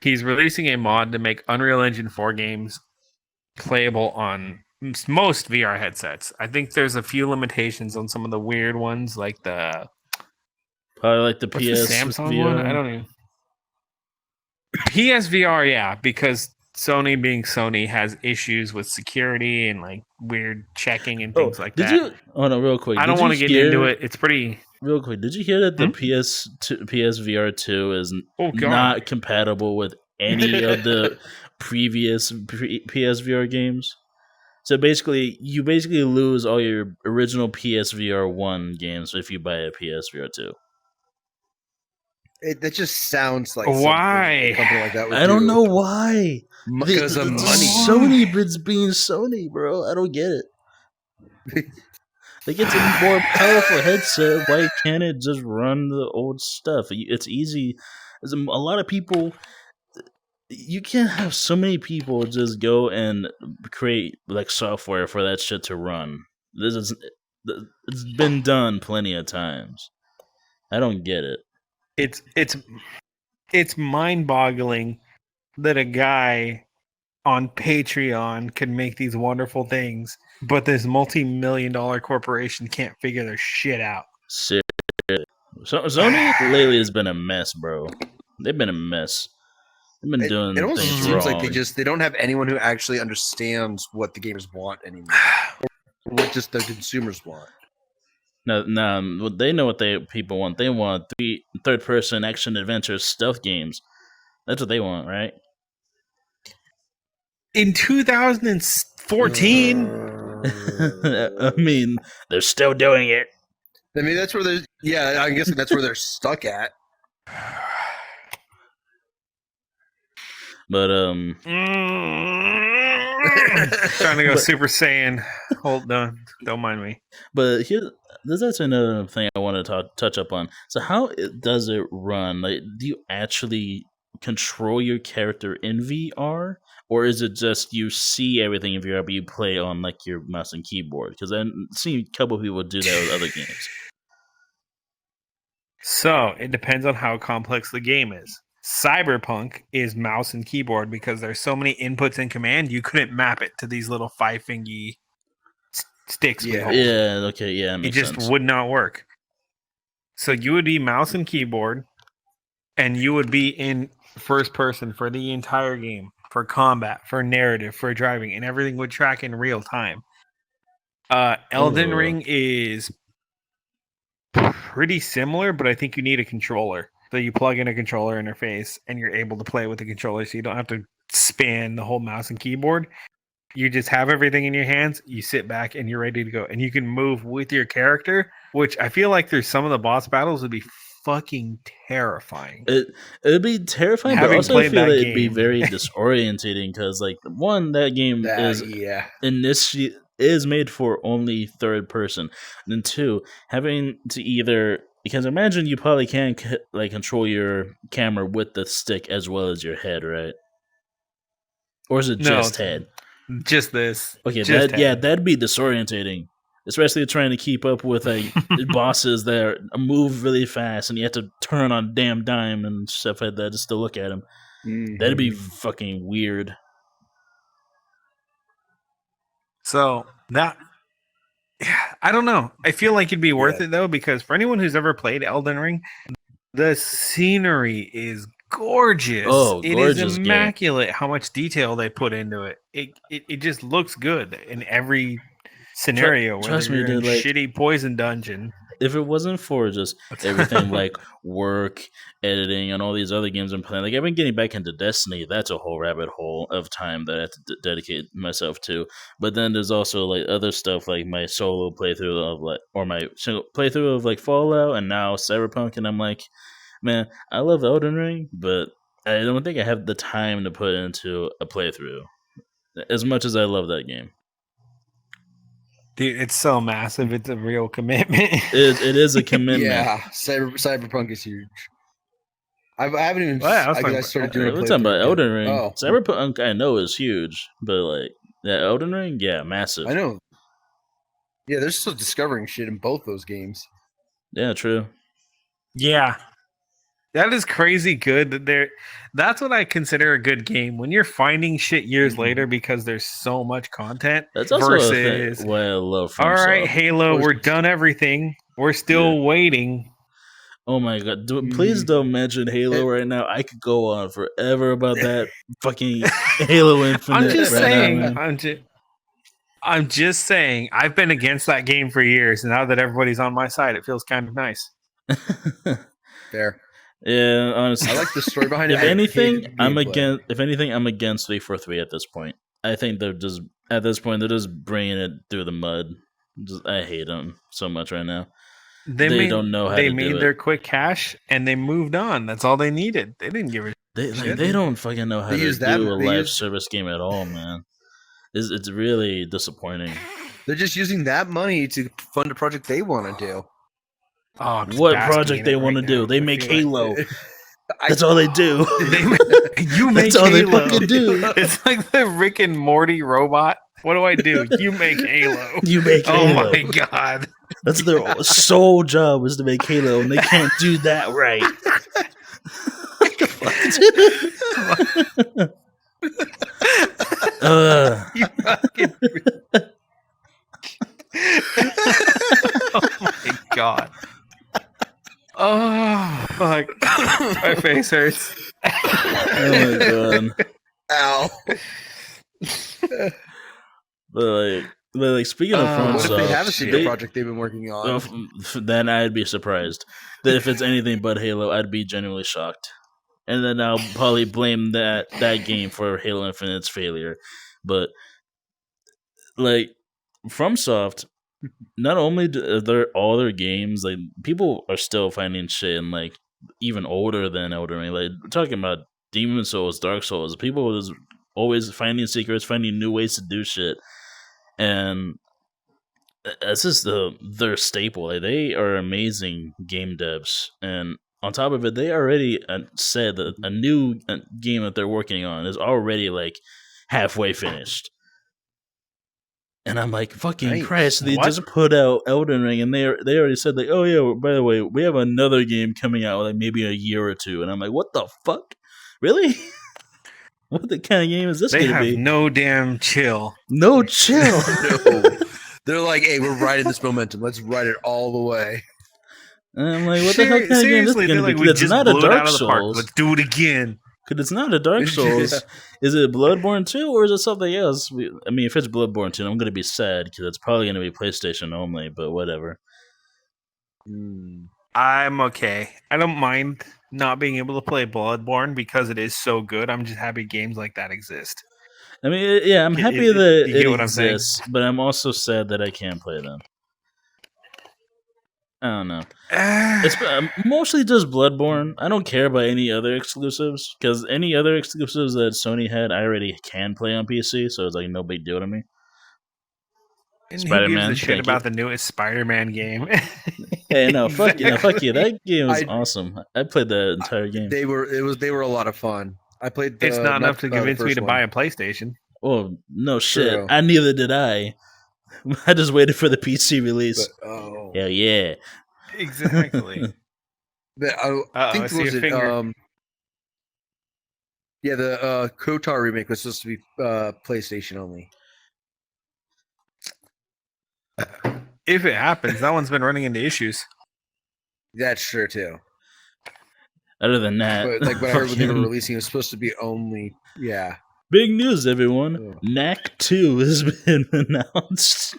He's releasing a mod to make Unreal Engine 4 games playable on most VR headsets. I think there's a few limitations on some of the weird ones, like the probably like the PS Samsung VR? one. I don't know. PSVR, yeah, because Sony, being Sony, has issues with security and like weird checking and things like that. Real quick. I don't want to get into it. It's pretty. Real quick, did you hear that the PSVR 2 is not compatible with any of the previous PSVR games? So you basically lose all your original PSVR 1 games if you buy a PSVR 2. That just sounds like why? Something like that would I don't know why. Because of money. Sony being Sony, bro. I don't get it. Like, it's a more powerful headset. Why can't it just run the old stuff? It's easy. There's a lot of people. You can't have so many people just go and create like software for that shit to run. It's been done plenty of times. I don't get it. It's mind-boggling that a guy on Patreon can make these wonderful things, but this multi-million-dollar corporation can't figure their shit out. Seriously. Sony lately has been a mess, bro. They've been a mess. They've been doing it almost things seems wrong. like they don't have anyone who actually understands what the gamers want anymore, or what just the consumers want. No, they know what people want. They want third-person action-adventure stealth games. That's what they want, right? In 2014, I mean, they're still doing it. I mean, that's where they're. Yeah, I'm guessing that's where they're stuck at. But trying to go Super Saiyan. Hold on, don't mind me. But there's actually another thing I want to touch up on. So how does it run? Like, do you actually control your character in VR, or is it just you see everything in VR but you play on like your mouse and keyboard? Because I've seen a couple of people do that with other games. So it depends on how complex the game is. Cyberpunk is mouse and keyboard because there's so many inputs and command you couldn't map it to these little 5-fingy sticks. Yeah. Okay. Yeah. It just would not work. So you would be mouse and keyboard, and you would be in first person for the entire game, for combat, for narrative, for driving, and everything would track in real time. Elden Ring is pretty similar, but I think you need a controller. So you plug in a controller interface and you're able to play with the controller, so you don't have to span the whole mouse and keyboard. You just have everything in your hands, you sit back and you're ready to go. And you can move with your character, which I feel like there's some of the boss battles would be fucking terrifying. It'd be terrifying, but also I feel like it'd be very disorientating because, like, one, that game is made for only third person, and then two, having to either, because imagine you probably can like control your camera with the stick as well as your head, right? Or is it just head? Just this. Okay, that'd be disorientating. Especially trying to keep up with like bosses that move really fast and you have to turn on a damn dime and stuff like that just to look at them. Mm-hmm. That'd be fucking weird. So that, I don't know. I feel like it'd be worth it though, because for anyone who's ever played Elden Ring, the scenery is gorgeous. Oh, it is immaculate how much detail they put into it. It just looks good in every scenario. Trust me, dude, like, shitty poison dungeon. If it wasn't for just everything like work, editing, and all these other games I'm playing, like I've been getting back into Destiny. That's a whole rabbit hole of time that I have to dedicate myself to. But then there's also like other stuff, like my solo playthrough of my single playthrough of like Fallout, and now Cyberpunk. And I'm like, man, I love Elden Ring, but I don't think I have the time to put into a playthrough as much as I love that game. Dude, it's so massive. It's a real commitment. It is a commitment. Yeah, Cyberpunk is huge. I haven't even. I started doing. We're talking about Elden Ring. Oh. Cyberpunk, I know, is huge, but like Elden Ring, yeah, massive. I know. Yeah, they're still discovering shit in both those games. Yeah, true. Yeah. That is crazy good that that's what I consider a good game. When you're finding shit years later because there's so much content. That's also versus what I love from all right, Halo, we're done everything. We're still waiting. Oh my god. Please don't mention Halo right now. I could go on forever about that fucking Halo Infinite. I'm just saying I've been against that game for years, and now that everybody's on my side, it feels kind of nice. Fair. Yeah, honestly, I like the story behind it. If anything, I'm against 343 at this point. I think they're just bringing it through the mud. I hate them so much right now. They don't know how to do it. They made their quick cash and they moved on. That's all they needed. They didn't give a shit. They don't fucking know how to do a live service game at all, man. It's really disappointing. They're just using that money to fund a project they want to do. Oh, what project they want to do? They make Halo. That's all they do. You make That's all Halo. They fucking do. It's like the Rick and Morty robot. What do I do? You make Halo. You make Halo. Oh my god. That's their sole job is to make Halo, and they can't do that right. You fucking... Oh my god. Oh, fuck. My face hurts. Oh my god. Ow. But speaking of From what Soft, if they have a secret project they've been working on? Then I'd be surprised. That if it's anything but Halo, I'd be genuinely shocked. And then I'll probably blame that game for Halo Infinite's failure. But like, FromSoft, not only do all their games, like people are still finding shit and like even older than Elden Ring. Like we're talking about Demon Souls, Dark Souls. People is always finding secrets, finding new ways to do shit, and that's just their staple. Like, they are amazing game devs, and on top of it, they already said that a new game that they're working on is already like halfway finished. And I'm like, fucking Christ! They just put out Elden Ring, and they already said like, oh yeah, by the way, we have another game coming out like maybe a year or two. And I'm like, what the fuck? Really? What the kind of game is this going to be? They have no damn chill. No chill. No. They're like, hey, we're riding this momentum. Let's ride it all the way. And I'm like, what the hell kind of game is this going to be? Like, it's not a Dark Souls. Let's do it again. Because it's not a Dark Souls. Is it Bloodborne 2 or is it something else? I mean, if it's Bloodborne 2, I'm going to be sad because it's probably going to be PlayStation only, but whatever. I'm okay. I don't mind not being able to play Bloodborne because it is so good. I'm just happy games like that exist. I mean, yeah, I'm happy that it exists, but I'm also sad that I can't play them. I don't know. It's mostly just Bloodborne. I don't care about any other exclusives, because any other exclusives that Sony had, I already can play on PC, so it's like no big deal to me. And Spider-Man, who gives a shit about the newest Spider-Man game? Hey, no, fuck you, fuck you. That game was awesome. I played the entire game. They were a lot of fun. I played. It's not enough to convince me to buy a PlayStation. Oh no, shit! True. Neither did I. I just waited for the PC release. But, hell yeah! Exactly. I think the KOTOR remake was supposed to be PlayStation only. If it happens, that one's been running into issues. That's true too. Other than that, but like what I heard when they were releasing, it was supposed to be only Big news, everyone! Knack 2 has been announced.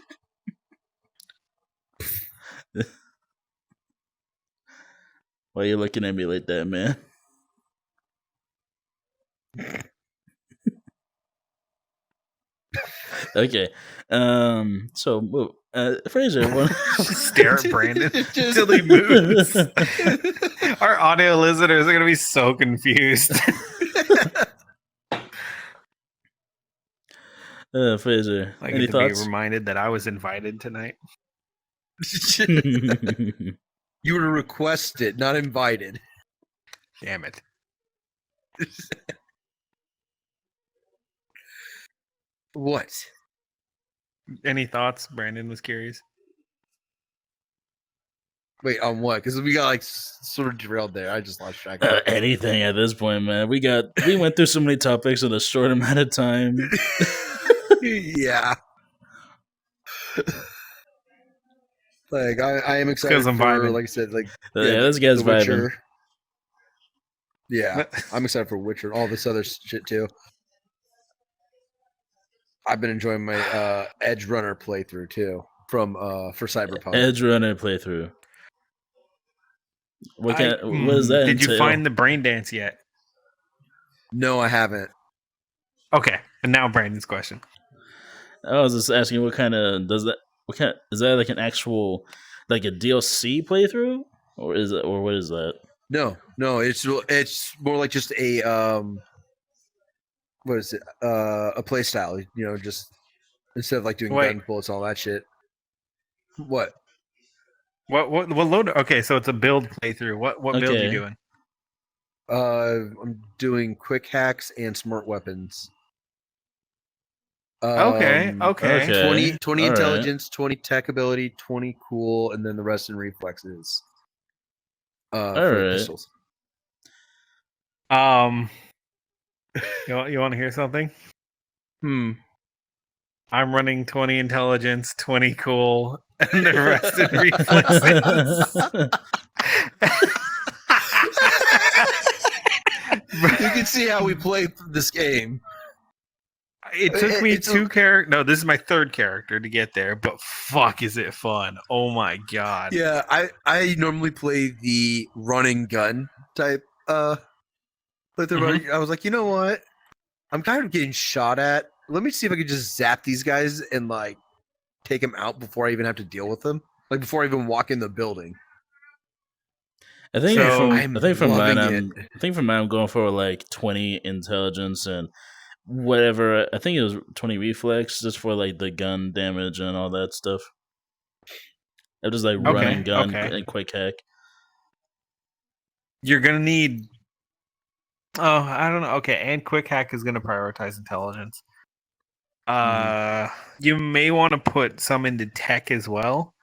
Why are you looking at me like that, man? Okay. So, Fraser, just stare at Brandon until he moves. Our audio listeners are going to be so confused. Fraser, I any get thoughts? To be reminded that I was invited tonight. You were requested, not invited. Damn it. What? Any thoughts? Brandon was curious. Wait, on what? Because we got like sort of derailed there. I just lost track. Anything at this point, man. We went through so many topics in a short amount of time. Yeah. Like I am excited for, vibing. like I said, like this guy's vibing. Yeah, I'm excited for Witcher. All this other shit too. I've been enjoying my Edge Runner playthrough too for Cyberpunk. Edge Runner playthrough. What is that? Did you find the brain dance yet? No, I haven't. Okay, and now Brandon's question. I was just asking, what kind is that like an actual, like a DLC playthrough, or what is that? No, it's more like just a what is it? A play style, just instead of like doing gun bullets, all that shit. What load? Okay, so it's a build playthrough. What build are you doing? I'm doing quick hacks and smart weapons. Okay. 20 intelligence, 20 tech ability, 20 cool, and then the rest in reflexes. For pistols. You want to hear something? I'm running 20 intelligence, 20 cool, and the rest in reflexes. You can see how we play this game. It took me two characters. No, this is my third character to get there, but fuck, is it fun? Oh my god! Yeah, I normally play the running gun type playthrough. I was like, you know what? I'm kind of getting shot at. Let me see if I can just zap these guys and like take them out before I even have to deal with them. Like before I even walk in the building. I think from mine, I'm going for like 20 intelligence and whatever. I think it was 20 reflex just for like the gun damage and all that stuff. I'm just like running gun and quick hack. You're gonna need. Oh, I don't know. Okay, and quick hack is gonna prioritize intelligence. You may want to put some into tech as well.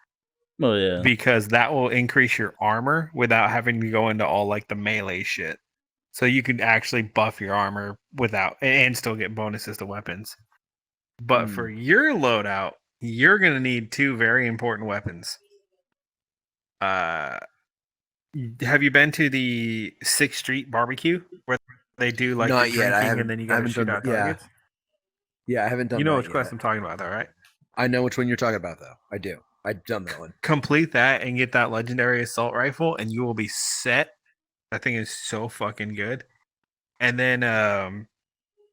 Oh yeah, because that will increase your armor without having to go into all like the melee shit. So you could actually buff your armor without and still get bonuses to weapons. But for your loadout, you're gonna need 2 very important weapons. Have you been to the 6th Street barbecue where they do like not the yet? and then you gotta shoot out targets? Yeah, I haven't done. You know that which yet. quest I'm talking about, though, right? I know which one you're talking about, though. I do. I've done that one. Complete that and get that legendary assault rifle, and you will be set. That thing is so fucking good. And then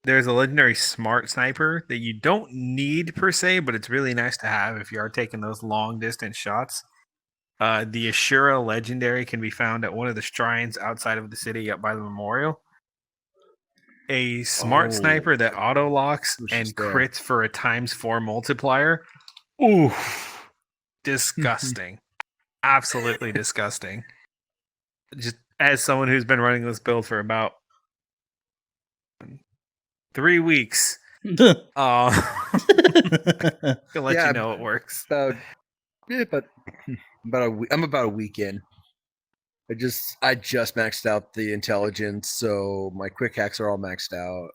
there's a legendary smart sniper that you don't need per se, but it's really nice to have if you are taking those long distance shots. The Ashura legendary can be found at one of the shrines outside of the city up by the memorial. A smart sniper that auto locks and crits for a ×4 multiplier. Ooh, disgusting. Absolutely disgusting. Just as someone who's been running this build for about 3 weeks, I'll let you know it works. But I'm about a week in. I just maxed out the intelligence, so my quick hacks are all maxed out.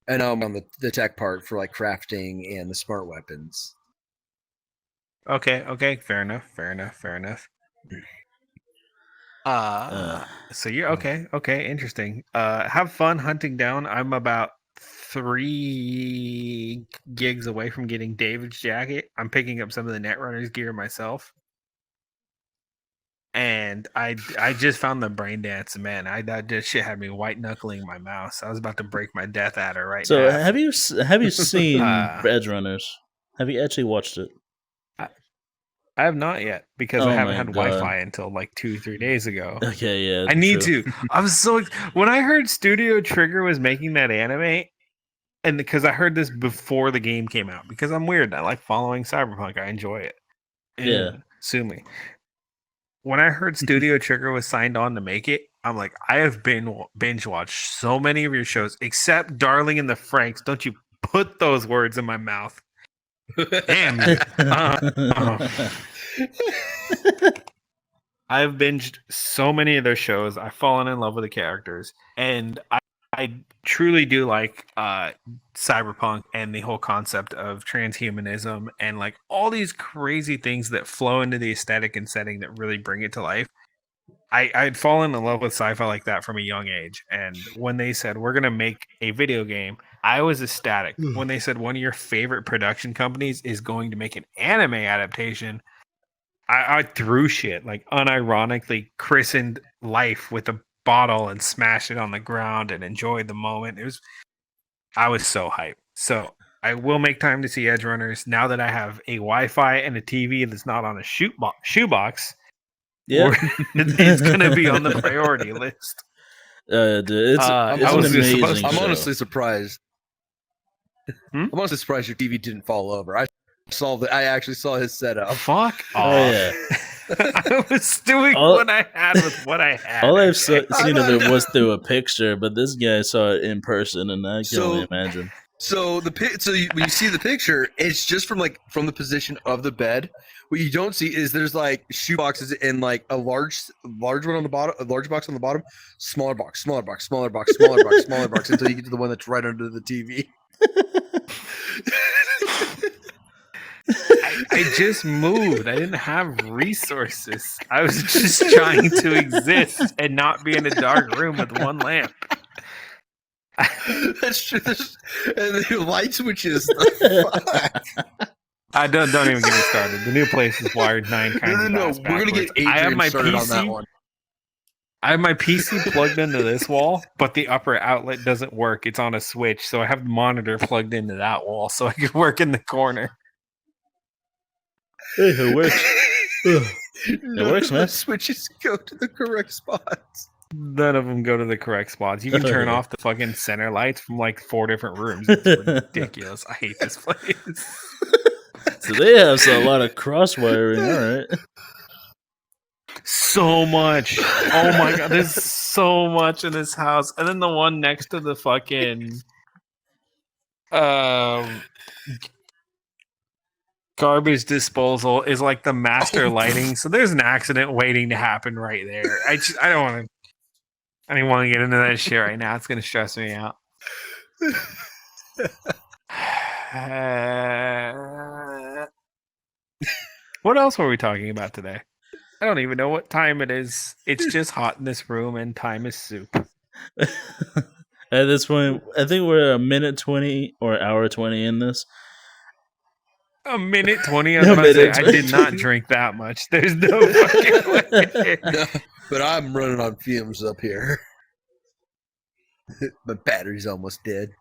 And I'm on the tech part for like crafting and the smart weapons. Okay, fair enough. So you're okay, interesting. Have fun hunting down. I'm about 3 gigs away from getting David's jacket. I'm picking up some of the Netrunner's gear myself. And I just found the brain dance, man. That shit had me white knuckling my mouse. I was about to break my death adder right now. So have you seen Edge Runners? Have you actually watched it? I have not yet because I haven't had Wi-Fi until like 2-3 days ago. Okay, yeah, I need to. I was so when I heard Studio Trigger was making that anime, and because I heard this before the game came out, because I'm weird. I like following Cyberpunk. I enjoy it. Yeah, sue me. When I heard Studio Trigger was signed on to make it, I'm like, I have binge watched so many of your shows, except Darling in the Franxx. Don't you put those words in my mouth. Damn you. I've binged so many of their shows. I've fallen in love with the characters. And I truly do like Cyberpunk and the whole concept of transhumanism and like all these crazy things that flow into the aesthetic and setting that really bring it to life. I'd fallen in love with sci-fi like that from a young age. And when they said, we're going to make a video game, I was ecstatic. When they said one of your favorite production companies is going to make an anime adaptation, I threw shit, like unironically christened life with a bottle and smashed it on the ground and enjoyed the moment. I was so hyped. So I will make time to see Edge Runners now that I have a Wi-Fi and a TV that's not on a shoebox. Yeah, it's gonna be on the priority list. Dude, it's an amazing show. I'm honestly surprised. I'm honestly surprised your TV didn't fall over. I actually saw his setup. Fuck off. Oh yeah. I was doing what I had with what I had. All I've seen of it was through a picture, but this guy saw it in person, and I can only imagine. So when you see the picture, it's just from the position of the bed. What you don't see is there's like shoe boxes and like a large one on the bottom, a large box on the bottom, smaller box, smaller box, smaller box, smaller box, smaller box until you get to the one that's right under the TV. I just moved. I didn't have resources. I was just trying to exist and not be in a dark room with one lamp. That's true. And the light switches. I don't even get me started. The new place is wired 9 kinds of fast we're gonna get Adrian started on that one. I have my PC plugged into this wall, but the upper outlet doesn't work. It's on a switch, so I have the monitor plugged into that wall so I can work in the corner. Hey, it works. It works, man. The switches go to the correct spots. None of them go to the correct spots. You can turn off the fucking center lights from like 4 different rooms. It's ridiculous. I hate this place. So they have a lot of cross wiring. All right. So much. Oh my god, there's so much in this house. And then the one next to the fucking garbage disposal is like the master lighting. So there's an accident waiting to happen right there. I don't want to get into that shit right now. It's gonna stress me out. What else were we talking about today? I don't even know what time it is. It's just hot in this room, and time is soup. At this point, I think we're a minute 20 or hour 20 in this. A minute 20? I was about to say, I did not drink that much. There's no fucking way. No, but I'm running on fumes up here. My battery's almost dead.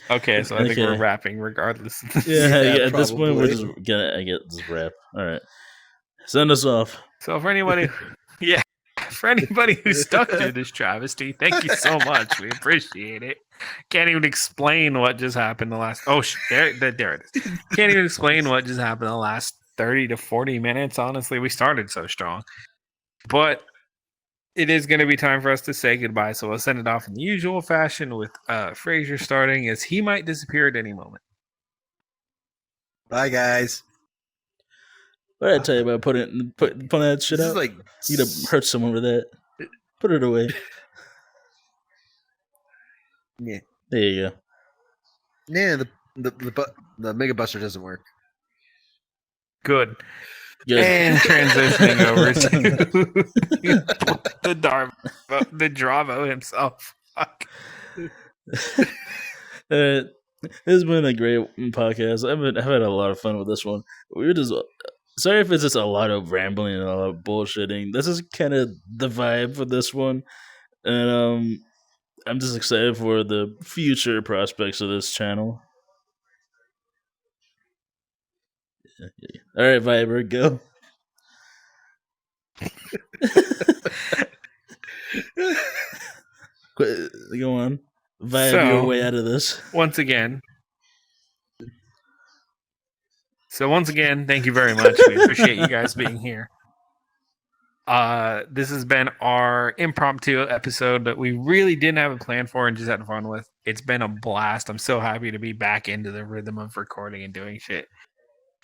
Okay, so I think we're wrapping regardless. Yeah, at this point, we're just gonna get this wrap. All right. Send us off. So for anybody who stuck through this travesty, thank you so much. We appreciate it. Can't even explain what just happened the last. There it is. Can't even explain what just happened the last 30 to 40 minutes. Honestly, we started so strong, but it is going to be time for us to say goodbye. So we'll send it off in the usual fashion with Fraser starting, as he might disappear at any moment. Bye, guys. What did I tell you about putting that shit out? Like, you to hurt someone with that. Put it away. Yeah. There you go. Yeah, the Mega Buster doesn't work. Good. And transitioning over to the Dravo himself. Fuck. It's been a great podcast. I've had a lot of fun with this one. We're just sorry if it's just a lot of rambling and a lot of bullshitting. This is kind of the vibe for this one, and I'm just excited for the future prospects of this channel. All right, Viber, go. Go on. Vibe your way out of this. Once again, thank you very much. We appreciate you guys being here. This has been our impromptu episode that we really didn't have a plan for and just had fun with. It's been a blast. I'm so happy to be back into the rhythm of recording and doing shit.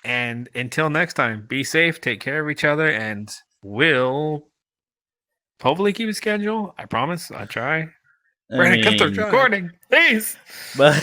And until next time, be safe, take care of each other, and we'll hopefully keep a schedule. I promise. I'll try. We're going to cut the recording. Peace. Bye.